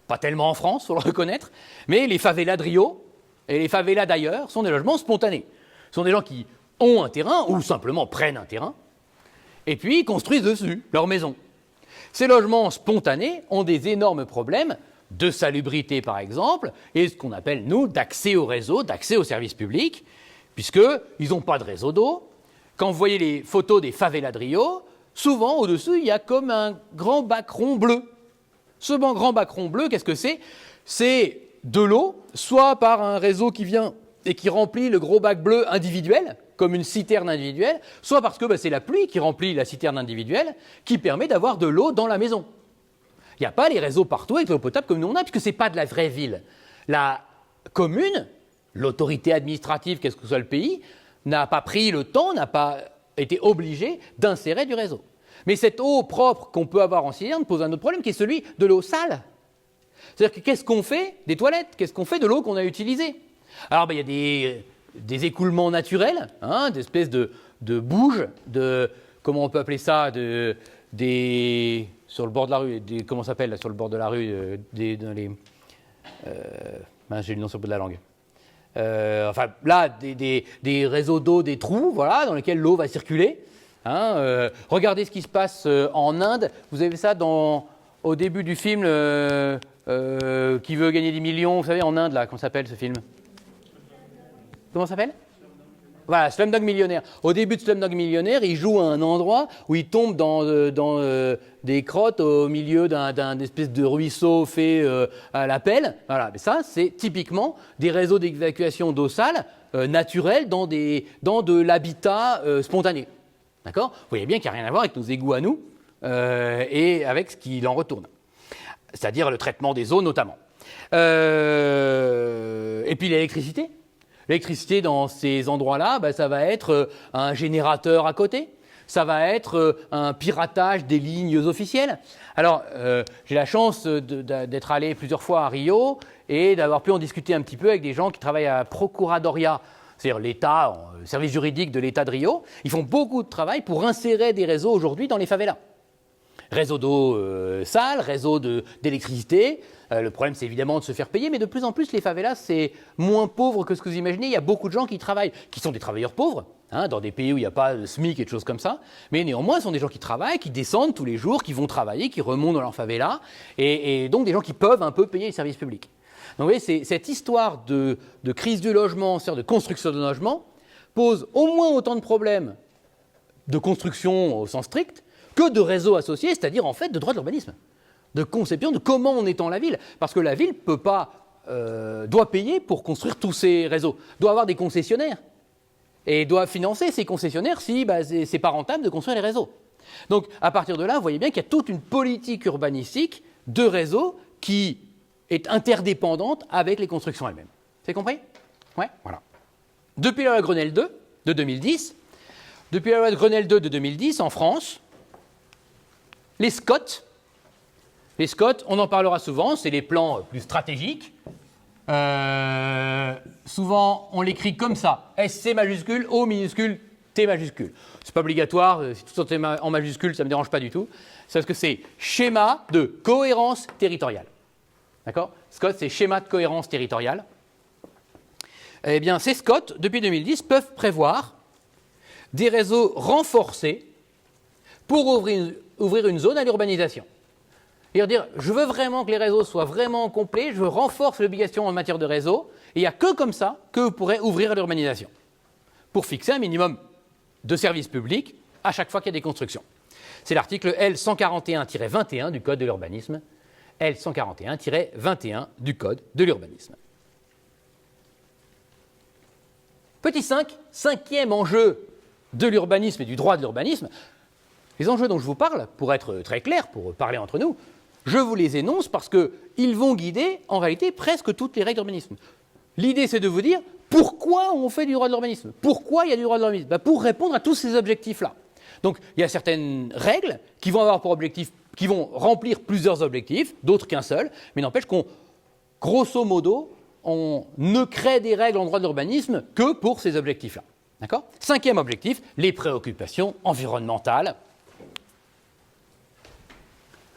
Pas tellement en France, il faut le reconnaître, mais les favelas de Rio et les favelas d'ailleurs sont des logements spontanés. Ce sont des gens qui ont un terrain ou simplement prennent un terrain et puis construisent dessus leur maison. Ces logements spontanés ont des énormes problèmes de salubrité par exemple et ce qu'on appelle nous d'accès au réseau, d'accès aux services publics, puisqu'ils n'ont pas de réseau d'eau. Quand vous voyez les photos des favelas de Rio, souvent au-dessus il y a comme un grand bac rond bleu. Ce grand bac rond bleu, qu'est-ce que c'est? C'est de l'eau, soit par un réseau qui vient et qui remplit le gros bac bleu individuel, comme une citerne individuelle, soit parce que c'est la pluie qui remplit la citerne individuelle, qui permet d'avoir de l'eau dans la maison. Il n'y a pas les réseaux partout avec l'eau potable comme nous on a, puisque ce n'est pas de la vraie ville. La commune, l'autorité administrative, qu'est-ce que soit le pays, n'a pas pris le temps, n'a pas été obligée d'insérer du réseau. Mais cette eau propre qu'on peut avoir en citerne pose un autre problème qui est celui de l'eau sale. C'est-à-dire que qu'est-ce qu'on fait des toilettes? Qu'est-ce qu'on fait de l'eau qu'on a utilisée? Alors il y a des écoulements naturels, des espèces de bouges, comment on peut appeler ça, sur le bord de la rue, comment ça s'appelle là, sur le bord de la rue, j'ai le nom sur le bout de la langue. Des réseaux d'eau, des trous, voilà, dans lesquels l'eau va circuler. Regardez ce qui se passe en Inde. Vous avez ça au début du film Qui veut gagner des millions, vous savez, en Inde, là, comment s'appelle ce film? Comment ça s'appelle? Voilà, Slumdog Millionnaire. Au début de Slumdog Millionnaire, il joue à un endroit où il tombe dans des crottes au milieu d'un espèce de ruisseau fait à la pelle. Voilà, mais ça, c'est typiquement des réseaux d'évacuation d'eau sale naturels dans de l'habitat spontané. D'accord? Vous voyez bien qu'il n'y a rien à voir avec nos égouts à nous et avec ce qu'il en retourne. C'est-à-dire le traitement des eaux notamment. Et puis l'électricité. L'électricité dans ces endroits-là, ça va être un générateur à côté, ça va être un piratage des lignes officielles. Alors, j'ai la chance d'être allé plusieurs fois à Rio et d'avoir pu en discuter un petit peu avec des gens qui travaillent à Procuradoria, c'est-à-dire l'État, le service juridique de l'État de Rio. Ils font beaucoup de travail pour insérer des réseaux aujourd'hui dans les favelas. Réseau d'eau sale, réseau d'électricité. Le problème, c'est évidemment de se faire payer, mais de plus en plus, les favelas, c'est moins pauvre que ce que vous imaginez. Il y a beaucoup de gens qui travaillent, qui sont des travailleurs pauvres, dans des pays où il n'y a pas de SMIC et des choses comme ça. Mais néanmoins, ce sont des gens qui travaillent, qui descendent tous les jours, qui vont travailler, qui remontent dans leur favela, et donc des gens qui peuvent un peu payer les services publics. Donc vous voyez, cette histoire de crise du logement, c'est-à-dire de construction de logement, pose au moins autant de problèmes de construction au sens strict que de réseaux associés, c'est-à-dire en fait de droit de l'urbanisme, de conception de comment on étend la ville. Parce que la ville peut pas, doit payer pour construire tous ces réseaux, doit avoir des concessionnaires et doit financer ces concessionnaires si c'est pas rentable de construire les réseaux. Donc à partir de là, vous voyez bien qu'il y a toute une politique urbanistique de réseaux qui est interdépendante avec les constructions elles-mêmes. C'est compris? Ouais, voilà. Depuis la loi Grenelle 2 de 2010, en France, les SCOT, on en parlera souvent, c'est les plans plus stratégiques. Souvent, on l'écrit comme ça, SC majuscule, O minuscule, T majuscule. C'est pas obligatoire, si tout est en majuscule, ça ne me dérange pas du tout. C'est parce que c'est schéma de cohérence territoriale. D'accord? SCOT, c'est schéma de cohérence territoriale. Eh bien, ces SCOT, depuis 2010, peuvent prévoir des réseaux renforcés pour ouvrir une zone à l'urbanisation. Et dire, je veux vraiment que les réseaux soient vraiment complets, je renforce l'obligation en matière de réseau, et il n'y a que comme ça que vous pourrez ouvrir à l'urbanisation, pour fixer un minimum de services publics à chaque fois qu'il y a des constructions. C'est l'article L141-21 du Code de l'urbanisme. L141-21 du Code de l'urbanisme. Petit 5, cinquième enjeu de l'urbanisme et du droit de l'urbanisme. Les enjeux dont je vous parle, pour être très clair, pour parler entre nous, je vous les énonce parce qu'ils vont guider, en réalité, presque toutes les règles d'urbanisme. L'idée, c'est de vous dire pourquoi on fait du droit de l'urbanisme. Pourquoi il y a du droit de l'urbanisme? Pour répondre à tous ces objectifs-là. Donc, il y a certaines règles qui vont avoir pour objectif, qui vont remplir plusieurs objectifs, d'autres qu'un seul, mais n'empêche qu'on, grosso modo, on ne crée des règles en droit de l'urbanisme que pour ces objectifs-là. D'accord? Cinquième objectif, les préoccupations environnementales.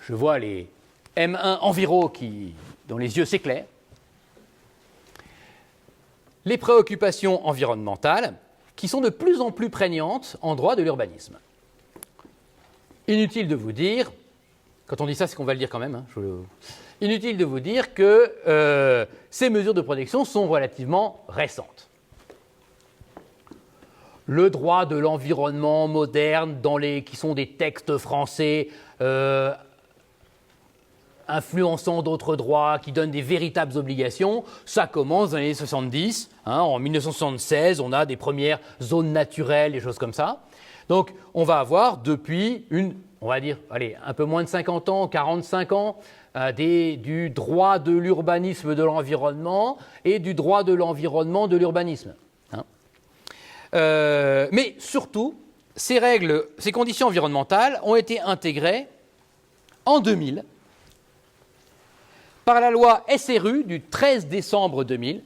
Je vois les M1 enviro dont les yeux s'éclairent. Les préoccupations environnementales qui sont de plus en plus prégnantes en droit de l'urbanisme. Inutile de vous dire, quand on dit ça, c'est qu'on va le dire quand même, inutile de vous dire que ces mesures de protection sont relativement récentes. Le droit de l'environnement moderne, qui sont des textes français influençant d'autres droits, qui donnent des véritables obligations, ça commence dans les années 70. En 1976, on a des premières zones naturelles, des choses comme ça. Donc, on va avoir depuis on va dire, un peu moins de 50 ans, 45 ans, du droit de l'urbanisme de l'environnement et du droit de l'environnement de l'urbanisme. Mais surtout, ces conditions environnementales ont été intégrées en 2000 par la loi SRU du 13 décembre 2000.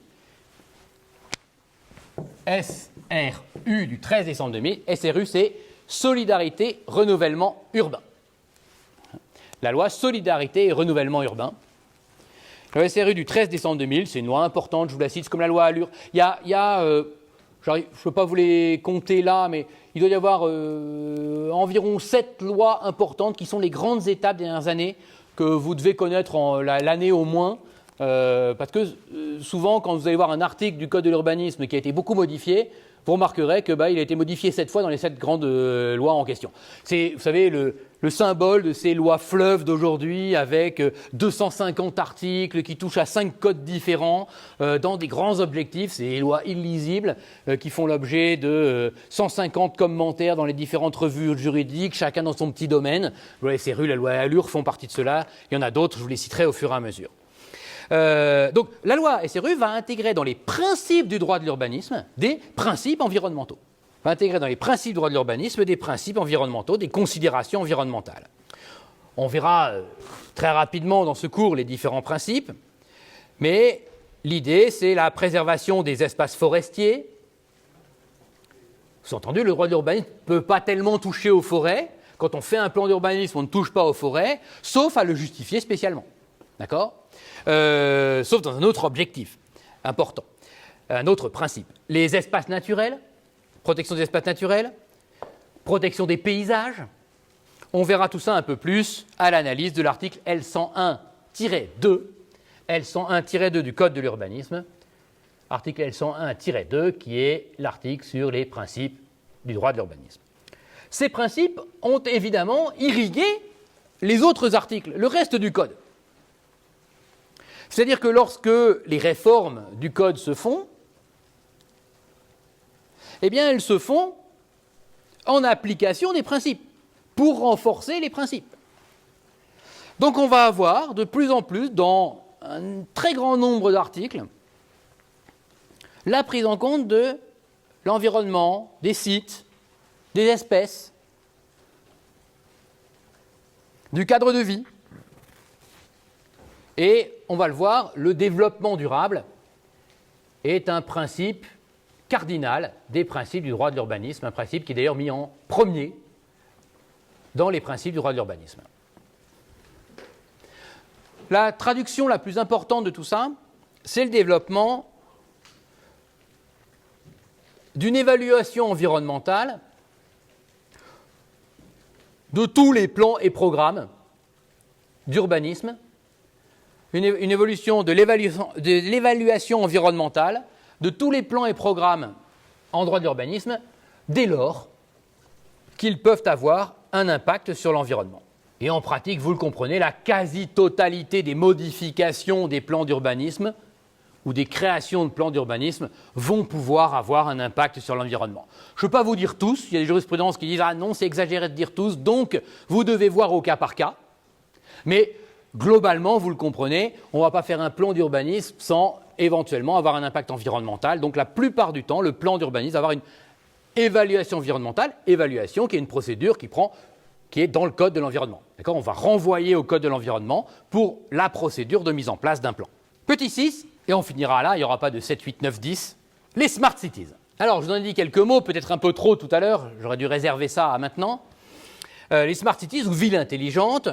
SRU du 13 décembre 2000. SRU, c'est Solidarité, Renouvellement Urbain. La loi Solidarité et Renouvellement Urbain. La loi SRU du 13 décembre 2000, c'est une loi importante, je vous la cite, c'est comme la loi Allure. Je ne peux pas vous les compter là, mais il doit y avoir environ 7 lois importantes qui sont les grandes étapes des dernières années que vous devez connaître l'année au moins, parce que souvent, quand vous allez voir un article du Code de l'urbanisme qui a été beaucoup modifié, vous remarquerez qu'il a été modifié 7 fois dans les 7 grandes lois en question. C'est, vous savez, le symbole de ces lois fleuves d'aujourd'hui avec 250 articles qui touchent à 5 codes différents dans des grands objectifs, ces lois illisibles qui font l'objet de 150 commentaires dans les différentes revues juridiques, chacun dans son petit domaine. La loi SRU, la loi Allure font partie de cela. Il y en a d'autres, je vous les citerai au fur et à mesure. Donc, la loi SRU va intégrer dans les principes du droit de l'urbanisme des principes environnementaux. Va intégrer dans les principes du droit de l'urbanisme des principes environnementaux, des considérations environnementales. On verra très rapidement dans ce cours les différents principes, mais l'idée, c'est la préservation des espaces forestiers. Sous-entendu, le droit de l'urbanisme ne peut pas tellement toucher aux forêts. Quand on fait un plan d'urbanisme, on ne touche pas aux forêts, sauf à le justifier spécialement. D'accord ? Sauf dans un autre objectif important, un autre principe. Les espaces naturels, protection des espaces naturels, protection des paysages. On verra tout ça un peu plus à l'analyse de l'article L101-2, L101-2 du Code de l'urbanisme, article L101-2 qui est l'article sur les principes du droit de l'urbanisme. Ces principes ont évidemment irrigué les autres articles, le reste du Code. C'est-à-dire que lorsque les réformes du Code se font, eh bien, elles se font en application des principes, pour renforcer les principes. Donc, on va avoir de plus en plus, dans un très grand nombre d'articles, la prise en compte de l'environnement, des sites, des espèces, du cadre de vie. Et on va le voir, le développement durable est un principe cardinal des principes du droit de l'urbanisme, un principe qui est d'ailleurs mis en premier dans les principes du droit de l'urbanisme. La traduction la plus importante de tout ça, c'est le développement d'une évaluation environnementale de tous les plans et programmes d'urbanisme, une évolution de l'évaluation environnementale de tous les plans et programmes en droit de l'urbanisme, dès lors qu'ils peuvent avoir un impact sur l'environnement. Et en pratique, vous le comprenez, la quasi-totalité des modifications des plans d'urbanisme ou des créations de plans d'urbanisme vont pouvoir avoir un impact sur l'environnement. Je ne peux pas vous dire tous, il y a des jurisprudences qui disent « Ah non, c'est exagéré de dire tous », donc vous devez voir au cas par cas. Mais globalement, vous le comprenez, on ne va pas faire un plan d'urbanisme sans éventuellement avoir un impact environnemental. Donc la plupart du temps, le plan d'urbanisme va avoir une évaluation environnementale, évaluation qui est une procédure qui est dans le code de l'environnement. D'accord ? On va renvoyer au code de l'environnement pour la procédure de mise en place d'un plan. Petit 6, et on finira là, il n'y aura pas de 7, 8, 9, 10, les smart cities. Alors, je vous en ai dit quelques mots, peut-être un peu trop tout à l'heure, j'aurais dû réserver ça à maintenant. Les smart cities, ou villes intelligentes,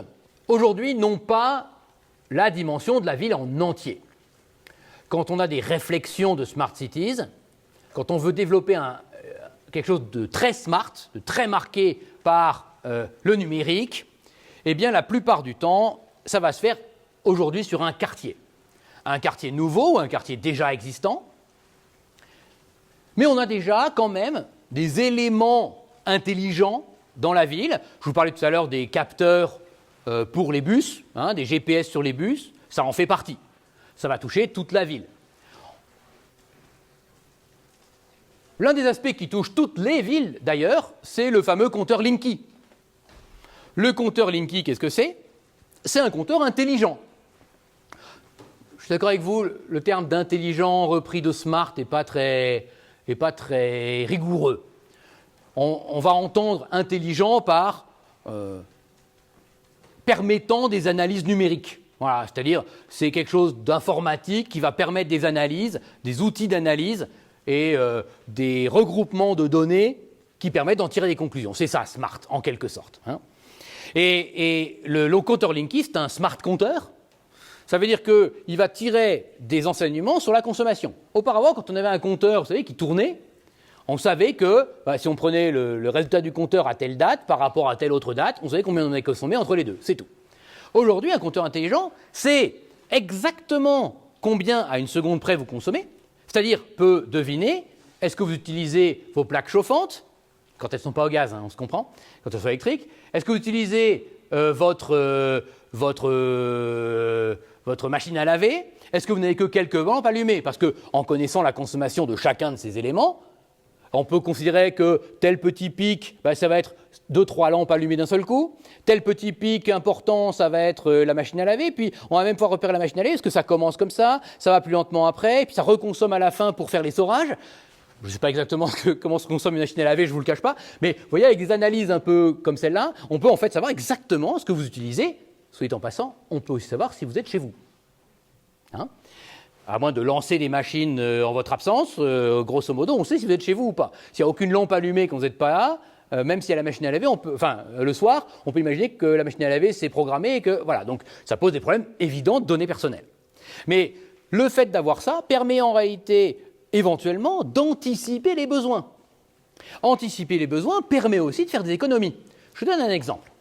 aujourd'hui, n'ont pas la dimension de la ville en entier. Quand on a des réflexions de smart cities, quand on veut développer quelque chose de très smart, de très marqué par le numérique, eh bien, la plupart du temps, ça va se faire aujourd'hui sur un quartier nouveau ou un quartier déjà existant. Mais on a déjà quand même des éléments intelligents dans la ville. Je vous parlais tout à l'heure des capteurs pour les bus, des GPS sur les bus, ça en fait partie. Ça va toucher toute la ville. L'un des aspects qui touche toutes les villes, d'ailleurs, c'est le fameux compteur Linky. Le compteur Linky, qu'est-ce que c'est ? C'est un compteur intelligent. Je suis d'accord avec vous, le terme d'intelligent repris de smart n'est pas très rigoureux. On va entendre intelligent par permettant des analyses numériques. Voilà, c'est-à-dire c'est quelque chose d'informatique qui va permettre des analyses, des outils d'analyse et des regroupements de données qui permettent d'en tirer des conclusions. C'est ça, smart, en quelque sorte. Et le compteur Linky, c'est un smart compteur. Ça veut dire qu'il va tirer des enseignements sur la consommation. Auparavant, quand on avait un compteur, vous savez, qui tournait, on savait que si on prenait le résultat du compteur à telle date par rapport à telle autre date, on savait combien on avait consommé entre les deux, c'est tout. Aujourd'hui, un compteur intelligent, c'est exactement combien à une seconde près vous consommez, c'est-à-dire peut deviner, est-ce que vous utilisez vos plaques chauffantes, quand elles ne sont pas au gaz, on se comprend, quand elles sont électriques, est-ce que vous utilisez votre machine à laver, est-ce que vous n'avez que quelques lampes allumées? Parce qu'en connaissant la consommation de chacun de ces éléments, on peut considérer que tel petit pic, ça va être 2-3 lampes allumées d'un seul coup. Tel petit pic important, ça va être la machine à laver. Puis on va même pouvoir repérer la machine à laver. Est-ce que ça commence comme ça va plus lentement après, et puis ça reconsomme à la fin pour faire l'essorage. Je ne sais pas exactement comment se consomme une machine à laver, je ne vous le cache pas. Mais vous voyez, avec des analyses un peu comme celle-là, on peut en fait savoir exactement ce que vous utilisez. Soit en passant, on peut aussi savoir si vous êtes chez vous. À moins de lancer des machines en votre absence, grosso modo, on sait si vous êtes chez vous ou pas. S'il n'y a aucune lampe allumée quand vous n'êtes pas là, même s'il y a la machine à laver, le soir, on peut imaginer que la machine à laver c'est programmé et que voilà. Donc ça pose des problèmes évidents de données personnelles. Mais le fait d'avoir ça permet en réalité éventuellement d'anticiper les besoins. Anticiper les besoins permet aussi de faire des économies. Je vous donne un exemple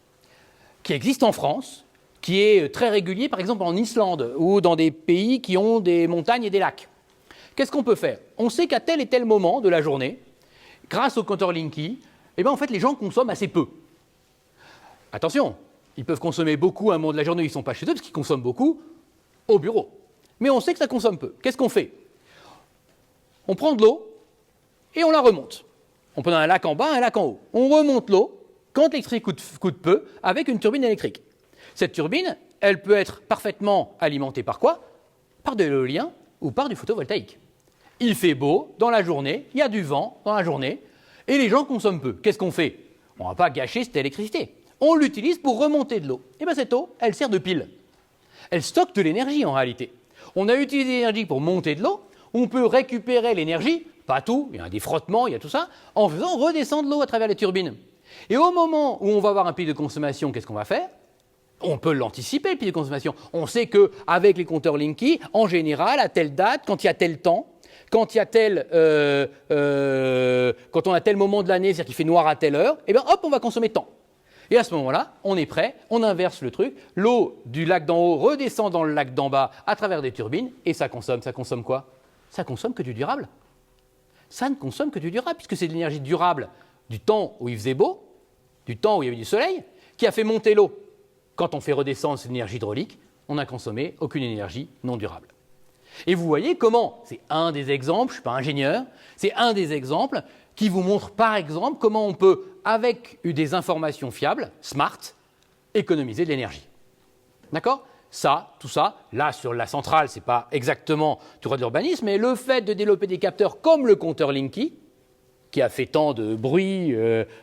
qui existe en France, qui est très régulier, par exemple en Islande ou dans des pays qui ont des montagnes et des lacs. Qu'est-ce qu'on peut faire? On sait qu'à tel et tel moment de la journée, grâce au compteur Linky, en fait, les gens consomment assez peu. Attention, ils peuvent consommer beaucoup à un moment de la journée où ils ne sont pas chez eux, parce qu'ils consomment beaucoup au bureau. Mais on sait que ça consomme peu. Qu'est-ce qu'on fait? On prend de l'eau et on la remonte. On prend un lac en bas, un lac en haut. On remonte l'eau quand l'électricité coûte peu avec une turbine électrique. Cette turbine, elle peut être parfaitement alimentée par quoi? Par de l'éolien ou par du photovoltaïque. Il fait beau dans la journée, il y a du vent dans la journée, et les gens consomment peu. Qu'est-ce qu'on fait? On ne va pas gâcher cette électricité. On l'utilise pour remonter de l'eau. Et bien cette eau, elle sert de pile. Elle stocke de l'énergie en réalité. On a utilisé l'énergie pour monter de l'eau, on peut récupérer l'énergie, pas tout, il y a des frottements, il y a tout ça, en faisant redescendre l'eau à travers les turbines. Et au moment où on va avoir un pic de consommation, qu'est-ce qu'on va faire? On peut l'anticiper, le pic de consommation. On sait qu'avec les compteurs Linky, en général, à telle date, quand il y a tel temps, quand on a tel moment de l'année, c'est-à-dire qu'il fait noir à telle heure, hop, on va consommer tant. Et à ce moment-là, on est prêt, on inverse le truc, l'eau du lac d'en haut redescend dans le lac d'en bas à travers des turbines, et ça consomme quoi? Ça consomme que du durable. Ça ne consomme que du durable, puisque c'est de l'énergie durable du temps où il faisait beau, du temps où il y avait du soleil, qui a fait monter l'eau. Quand on fait redescendre cette énergie hydraulique, on n'a consommé aucune énergie non durable. Et vous voyez comment, c'est un des exemples, je ne suis pas ingénieur, c'est un des exemples qui vous montre par exemple comment on peut, avec des informations fiables, smart, économiser de l'énergie. D'accord? Ça, tout ça, là sur la centrale, ce n'est pas exactement du droit de l'urbanisme, mais le fait de développer des capteurs comme le compteur Linky, qui a fait tant de bruit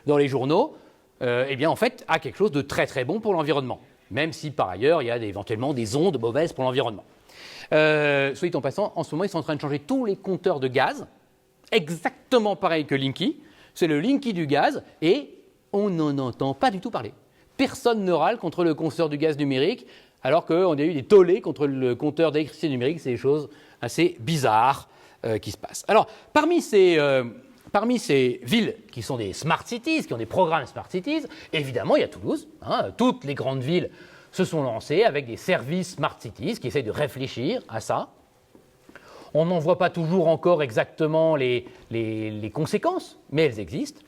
dans les journaux, eh bien en fait a quelque chose de très très bon pour l'environnement, même si par ailleurs il y a éventuellement des ondes mauvaises pour l'environnement. Soit dit en passant, en ce moment ils sont en train de changer tous les compteurs de gaz, exactement pareil que Linky, c'est le Linky du gaz, et on n'en entend pas du tout parler. Personne ne râle contre le compteur du gaz numérique, alors qu'on a eu des tollés contre le compteur d'électricité numérique, c'est des choses assez bizarres qui se passent. Alors, parmi ces villes qui sont des smart cities, qui ont des programmes smart cities, évidemment, il y a Toulouse. Toutes les grandes villes se sont lancées avec des services smart cities qui essayent de réfléchir à ça. On n'en voit pas toujours encore exactement les conséquences, mais elles existent.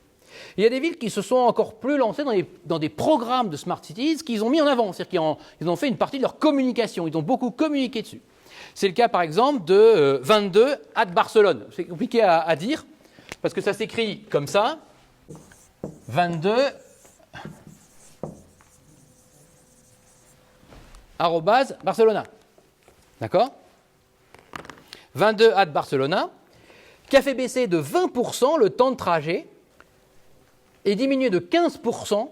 Il y a des villes qui se sont encore plus lancées dans des programmes de smart cities qu'ils ont mis en avant, c'est-à-dire qu'ils ont fait une partie de leur communication, ils ont beaucoup communiqué dessus. C'est le cas par exemple de 22 à Barcelone. C'est compliqué à dire, parce que ça s'écrit comme ça, 22 @Barcelona. D'accord? 22 Barcelona, qui a fait baisser de 20% le temps de trajet et diminuer de 15%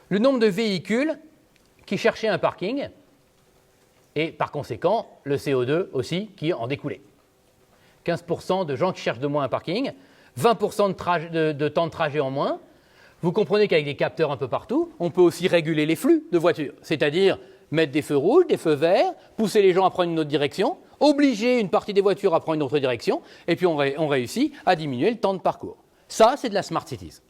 le nombre de véhicules qui cherchaient un parking, et par conséquent le CO2 aussi qui en découlait. 15% de gens qui cherchent de moins un parking, 20% de temps de trajet en moins. Vous comprenez qu'avec des capteurs un peu partout, on peut aussi réguler les flux de voitures, c'est-à-dire mettre des feux rouges, des feux verts, pousser les gens à prendre une autre direction, obliger une partie des voitures à prendre une autre direction, et puis on réussit à diminuer le temps de parcours. Ça, c'est de la Smart Cities.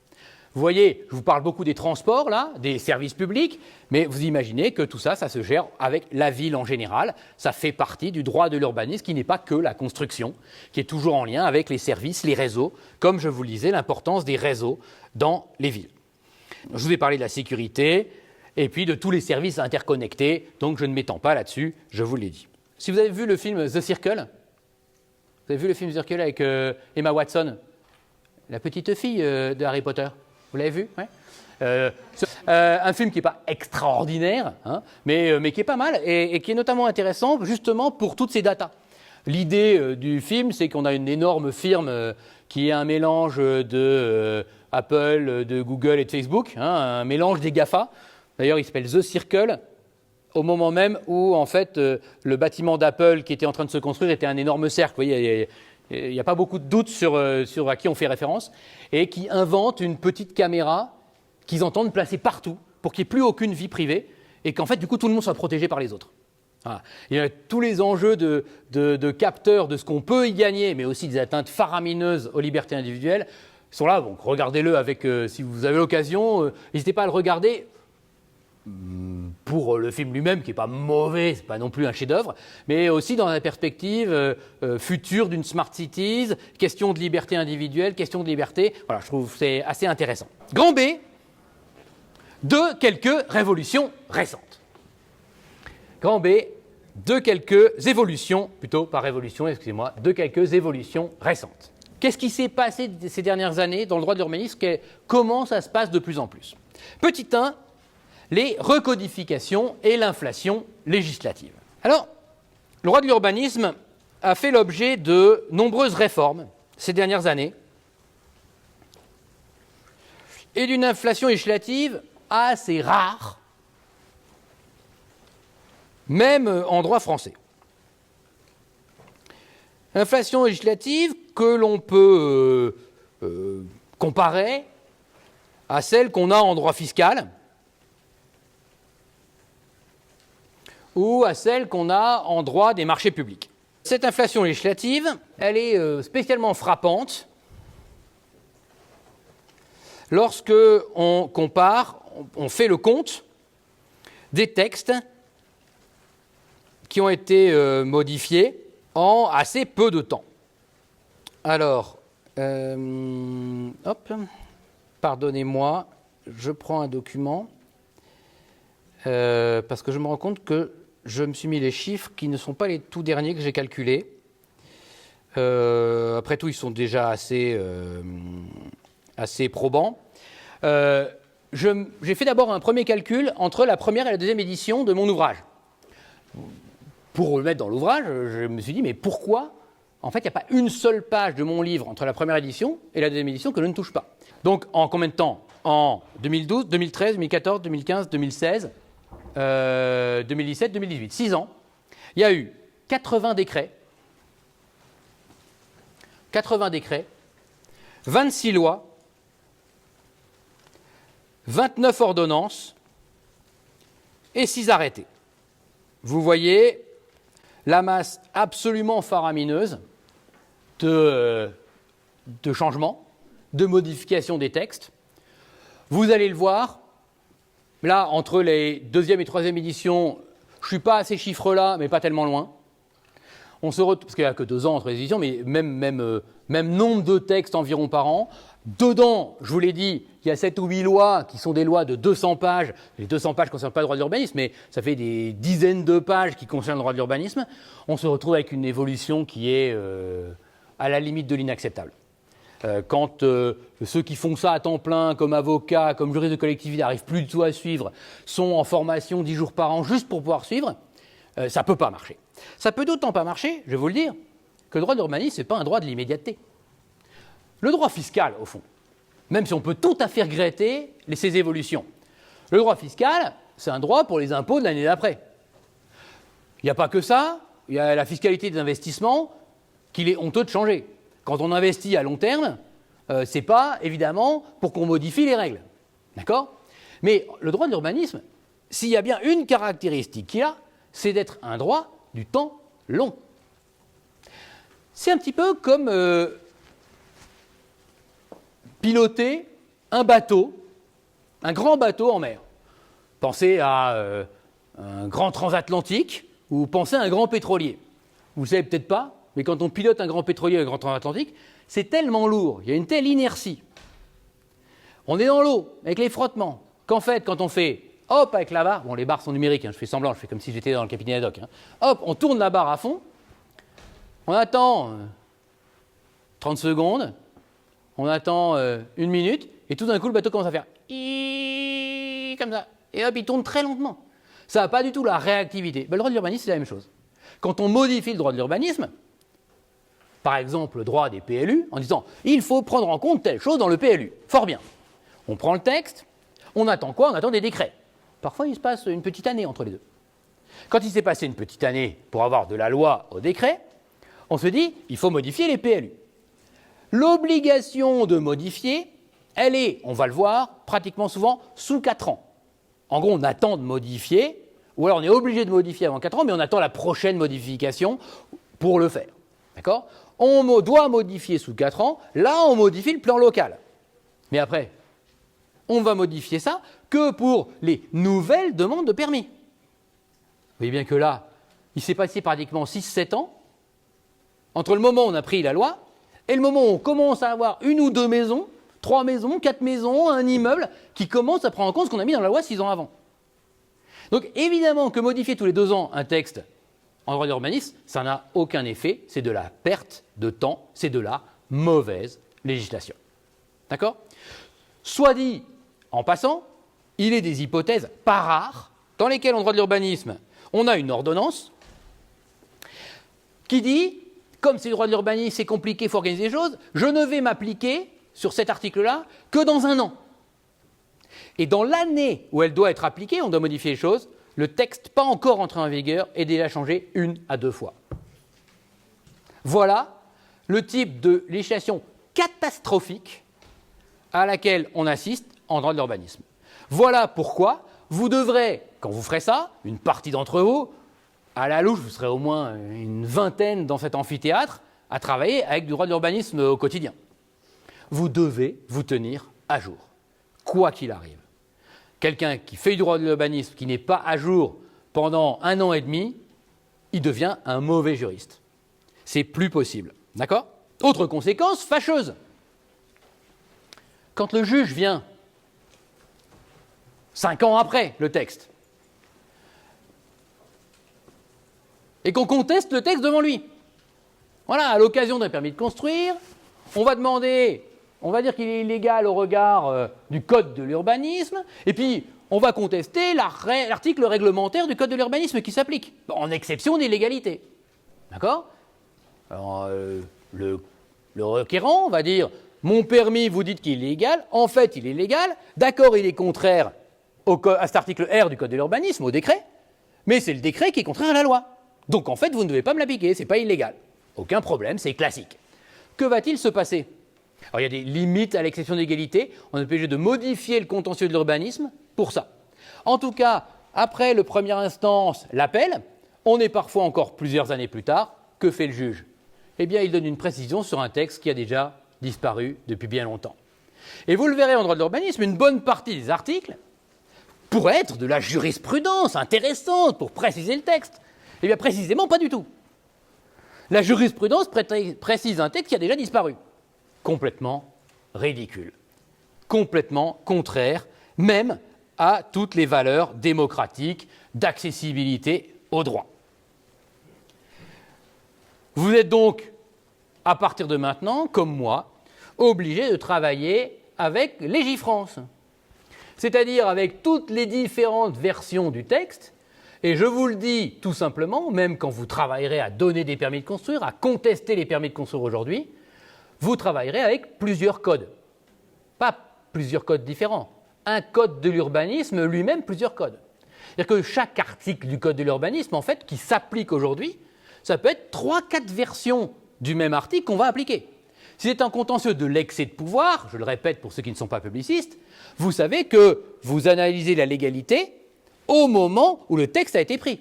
Vous voyez, je vous parle beaucoup des transports, là, des services publics, mais vous imaginez que tout ça, ça se gère avec la ville en général. Ça fait partie du droit de l'urbanisme qui n'est pas que la construction, qui est toujours en lien avec les services, les réseaux, comme je vous le disais, l'importance des réseaux dans les villes. Je vous ai parlé de la sécurité et puis de tous les services interconnectés, donc je ne m'étends pas là-dessus, je vous l'ai dit. Si vous avez vu le film The Circle, vous avez vu le film The Circle avec Emma Watson, la petite fille de Harry Potter? Vous l'avez vu? Ouais. Un film qui n'est pas extraordinaire, mais qui est pas mal et qui est notamment intéressant justement pour toutes ces datas. L'idée du film, c'est qu'on a une énorme firme qui est un mélange de Apple, de Google et de Facebook, un mélange des GAFA. D'ailleurs, il s'appelle The Circle, au moment même où en fait le bâtiment d'Apple qui était en train de se construire était un énorme cercle. Vous voyez, il n'y a pas beaucoup de doutes sur à qui on fait référence, et qui invente une petite caméra qu'ils entendent placer partout pour qu'il n'y ait plus aucune vie privée et qu'en fait, du coup, tout le monde soit protégé par les autres. Voilà. Il y a tous les enjeux de capteurs de ce qu'on peut y gagner, mais aussi des atteintes faramineuses aux libertés individuelles sont là. Donc, regardez-le avec, si vous avez l'occasion, n'hésitez pas à le regarder. Pour le film lui-même, qui n'est pas mauvais, ce n'est pas non plus un chef-d'œuvre, mais aussi dans la perspective future d'une Smart Cities, question de liberté individuelle, question de liberté. Voilà, je trouve que c'est assez intéressant. Grand B, de quelques révolutions récentes. Grand B, de quelques évolutions, plutôt pas révolutions, excusez-moi, de quelques évolutions récentes. Qu'est-ce qui s'est passé ces dernières années dans le droit de l'urbanisme? Comment ça se passe de plus en plus? Petit 1, les recodifications et l'inflation législative. Alors, le droit de l'urbanisme a fait l'objet de nombreuses réformes ces dernières années et d'une inflation législative assez rare, même en droit français. Inflation législative que l'on peut comparer à celle qu'on a en droit fiscal, ou à celle qu'on a en droit des marchés publics. Cette inflation législative, elle est spécialement frappante lorsque on compare, on fait le compte des textes qui ont été modifiés en assez peu de temps. Alors, pardonnez-moi, je prends un document parce que je me rends compte que je me suis mis les chiffres qui ne sont pas les tout derniers que j'ai calculés. Après tout, ils sont déjà assez probants. J'ai fait d'abord un premier calcul entre la première et la deuxième édition de mon ouvrage. Pour le mettre dans l'ouvrage, je me suis dit, mais pourquoi, en fait, il n'y a pas une seule page de mon livre entre la première édition et la deuxième édition que je ne touche pas. Donc, en combien de temps? En 2012, 2013, 2014, 2015, 2016, 2017, 2018. 6 ans. Il y a eu 80 décrets, 26 lois, 29 ordonnances et 6 arrêtés. Vous voyez la masse absolument faramineuse de changements, de modifications des textes. Vous allez le voir, là, entre les deuxième et troisième éditions, je ne suis pas à ces chiffres-là, mais pas tellement loin. On se retrouve, parce qu'il n'y a que 2 ans entre les éditions, mais même nombre de textes environ par an. Dedans, je vous l'ai dit, il y a 7 ou 8 lois qui sont des lois de 200 pages. Les 200 pages ne concernent pas le droit de l'urbanisme, mais ça fait des dizaines de pages qui concernent le droit de l'urbanisme. On se retrouve avec une évolution qui est à la limite de l'inacceptable. Quand ceux qui font ça à temps plein, comme avocats, comme juristes de collectivité, n'arrivent plus du tout à suivre, sont en formation 10 jours par an juste pour pouvoir suivre, ça ne peut pas marcher. Ça peut d'autant pas marcher, je vais vous le dire, que le droit de l'urbanisme, ce n'est pas un droit de l'immédiateté. Le droit fiscal, au fond, même si on peut tout à fait regretter ces évolutions, le droit fiscal, c'est un droit pour les impôts de l'année d'après. Il n'y a pas que ça, il y a la fiscalité des investissements qu'il est honteux de changer. Quand on investit à long terme, ce n'est pas, évidemment, pour qu'on modifie les règles. D'accord? Mais le droit de l'urbanisme, s'il y a bien une caractéristique qu'il a, c'est d'être un droit du temps long. C'est un petit peu comme piloter un bateau, un grand bateau en mer. Pensez à un grand transatlantique ou pensez à un grand pétrolier. Vous ne savez peut-être pas, mais quand on pilote un grand pétrolier ou un grand transatlantique, c'est tellement lourd, il y a une telle inertie. On est dans l'eau, avec les frottements, qu'en fait, quand on fait hop avec la barre, bon les barres sont numériques, hein, je fais semblant, je fais comme si j'étais dans le capitaine Haddock, hein. Hop, on tourne la barre à fond, on attend 30 secondes, on attend 1 minute, et tout d'un coup le bateau commence à faire comme ça, et hop, il tourne très lentement. Ça n'a pas du tout la réactivité. Ben, le droit de l'urbanisme, c'est la même chose. Quand on modifie le droit de l'urbanisme, par exemple le droit des PLU, en disant il faut prendre en compte telle chose dans le PLU, fort bien. On prend le texte, on attend quoi? On attend des décrets. Parfois, il se passe une petite année entre les deux. Quand il s'est passé une petite année pour avoir de la loi au décret, on se dit il faut modifier les PLU. L'obligation de modifier, elle est, on va le voir, pratiquement souvent sous 4 ans. En gros, on attend de modifier, ou alors on est obligé de modifier avant 4 ans, mais on attend la prochaine modification pour le faire. D'accord? On doit modifier sous 4 ans, là on modifie le plan local. Mais après, on va modifier ça que pour les nouvelles demandes de permis. Vous voyez bien que là, il s'est passé pratiquement 6-7 ans entre le moment où on a pris la loi et le moment où on commence à avoir 1 ou 2 maisons, 3 maisons, 4 maisons, un immeuble qui commence à prendre en compte ce qu'on a mis dans la loi 6 ans avant. Donc évidemment que modifier tous les 2 ans un texte en droit d'urbanisme, ça n'a aucun effet, c'est de la perte de temps, c'est de la mauvaise législation. D'accord? Soit dit en passant, il est des hypothèses pas rares dans lesquelles en droit de l'urbanisme, on a une ordonnance qui dit, comme c'est le droit de l'urbanisme, c'est compliqué, il faut organiser les choses, je ne vais m'appliquer sur cet article-là que dans 1 an. Et dans l'année où elle doit être appliquée, on doit modifier les choses, le texte pas encore entré en vigueur est déjà changé 1 à 2 fois. Voilà le type de législation catastrophique à laquelle on assiste en droit de l'urbanisme. Voilà pourquoi vous devrez, quand vous ferez ça, une partie d'entre vous, à la louche, vous serez au moins une vingtaine dans cet amphithéâtre, à travailler avec du droit de l'urbanisme au quotidien. Vous devez vous tenir à jour, quoi qu'il arrive. quelqu'un qui fait du droit de l'urbanisme, qui n'est pas à jour pendant 1 an et demi, il devient un mauvais juriste. C'est plus possible. D'accord ? Autre conséquence fâcheuse. Quand le juge vient, 5 ans après le texte, et qu'on conteste le texte devant lui, voilà, à l'occasion d'un permis de construire, on va demander, on va dire qu'il est illégal au regard du code de l'urbanisme, et puis on va contester l'article réglementaire du code de l'urbanisme qui s'applique, en exception d'illégalité. D'accord ? Alors, le requérant va dire « Mon permis, vous dites qu'il est illégal, en fait il est légal, d'accord, il est contraire à cet article R du code de l'urbanisme, au décret, mais c'est le décret qui est contraire à la loi. Donc en fait, vous ne devez pas me l'appliquer, ce n'est pas illégal. Aucun problème, c'est classique. » Que va-t-il se passer ? Alors il y a des limites à l'exception d'égalité, on est obligé de modifier le contentieux de l'urbanisme pour ça. En tout cas, après le première instance, l'appel, on est parfois encore plusieurs années plus tard, que fait le juge ? Eh bien, il donne une précision sur un texte qui a déjà disparu depuis bien longtemps. Et vous le verrez en droit de l'urbanisme, une bonne partie des articles pourrait être de la jurisprudence intéressante pour préciser le texte. Eh bien, précisément, pas du tout. La jurisprudence précise un texte qui a déjà disparu. Complètement ridicule. Complètement contraire, même à toutes les valeurs démocratiques d'accessibilité au droit. Vous êtes donc, à partir de maintenant, comme moi, obligé de travailler avec Légifrance, c'est-à-dire avec toutes les différentes versions du texte. Et je vous le dis tout simplement, même quand vous travaillerez à donner des permis de construire, à contester les permis de construire aujourd'hui, vous travaillerez avec plusieurs codes. Pas plusieurs codes différents. Un code de l'urbanisme, lui-même, plusieurs codes. C'est-à-dire que chaque article du code de l'urbanisme, en fait, qui s'applique aujourd'hui, ça peut être 3-4 versions du même article qu'on va appliquer. Si c'est un contentieux de l'excès de pouvoir, je le répète pour ceux qui ne sont pas publicistes, vous savez que vous analysez la légalité au moment où le texte a été pris.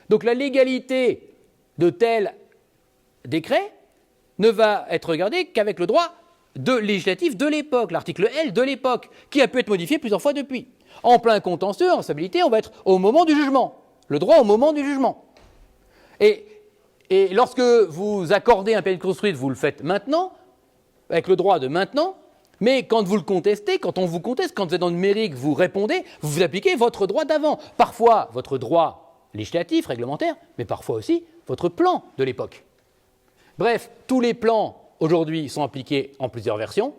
Donc la légalité de tel décret ne va être regardée qu'avec le droit législatif de l'époque, l'article L de l'époque, qui a pu être modifié plusieurs fois depuis. En plein contentieux, en stabilité, on va être au moment du jugement, le droit au moment du jugement. Et lorsque vous accordez un permis de construire, vous le faites maintenant, avec le droit de maintenant, mais quand vous le contestez, quand on vous conteste, quand vous êtes dans le numérique, vous répondez, vous appliquez votre droit d'avant. Parfois votre droit législatif, réglementaire, mais parfois aussi votre plan de l'époque. Bref, tous les plans aujourd'hui sont appliqués en plusieurs versions,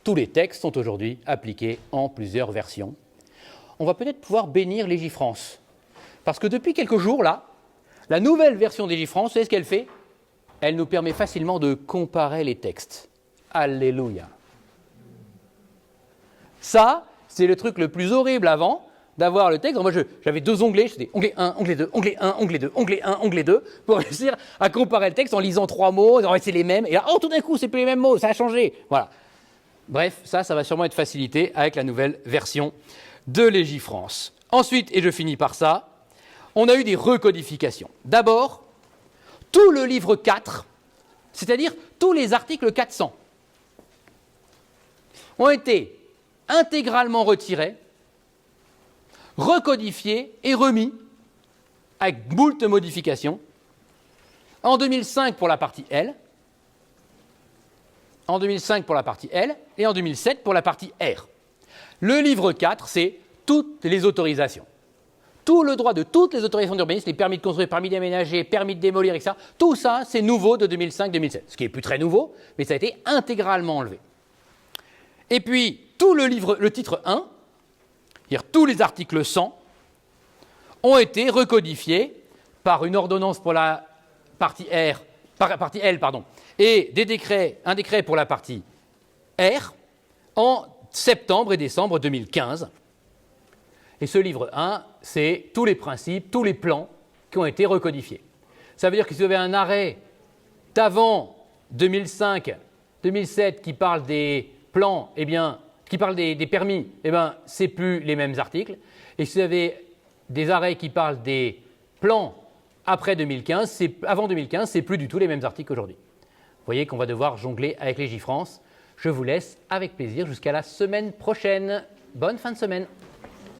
tous les textes sont aujourd'hui appliqués en plusieurs versions. On va peut-être pouvoir bénir Légifrance, parce que depuis quelques jours, là, la nouvelle version de Légifrance, vous savez ce qu'elle fait ? Elle nous permet facilement de comparer les textes. Alléluia. Ça, c'est le truc le plus horrible avant, d'avoir le texte. Alors moi, j'avais 2 onglets, je faisais onglet 1, onglet 2, onglet 1, onglet 2, onglet 1, onglet 2, pour réussir à comparer le texte en lisant 3 mots, en c'est les mêmes, et là, tout d'un coup, c'est plus les mêmes mots, ça a changé. Voilà. Bref, ça va sûrement être facilité avec la nouvelle version de Légifrance. Ensuite, et je finis par ça, on a eu des recodifications. D'abord, tout le livre 4, c'est-à-dire tous les articles 400, ont été intégralement retirés, recodifiés et remis avec moult modifications. En 2005 pour la partie L, en 2005 pour la partie L et en 2007 pour la partie R. Le livre 4, c'est toutes les autorisations. Tout le droit de toutes les autorisations d'urbanisme, les permis de construire, permis d'aménager, permis de démolir, etc. Tout ça, c'est nouveau de 2005-2007. Ce qui n'est plus très nouveau, mais ça a été intégralement enlevé. Et puis, tout le titre 1, c'est-à-dire tous les articles 100, ont été recodifiés par une ordonnance pour la partie L, et un décret pour la partie R, en septembre et décembre 2015. Et ce livre 1, c'est tous les principes, tous les plans qui ont été recodifiés. Ça veut dire que si vous avez un arrêt d'avant 2005-2007 qui parle des plans, qui parle des permis, c'est plus les mêmes articles. Et si vous avez des arrêts qui parlent des plans après 2015, avant 2015, c'est plus du tout les mêmes articles qu'aujourd'hui. Vous voyez qu'on va devoir jongler avec Légifrance. Je vous laisse avec plaisir jusqu'à la semaine prochaine. Bonne fin de semaine.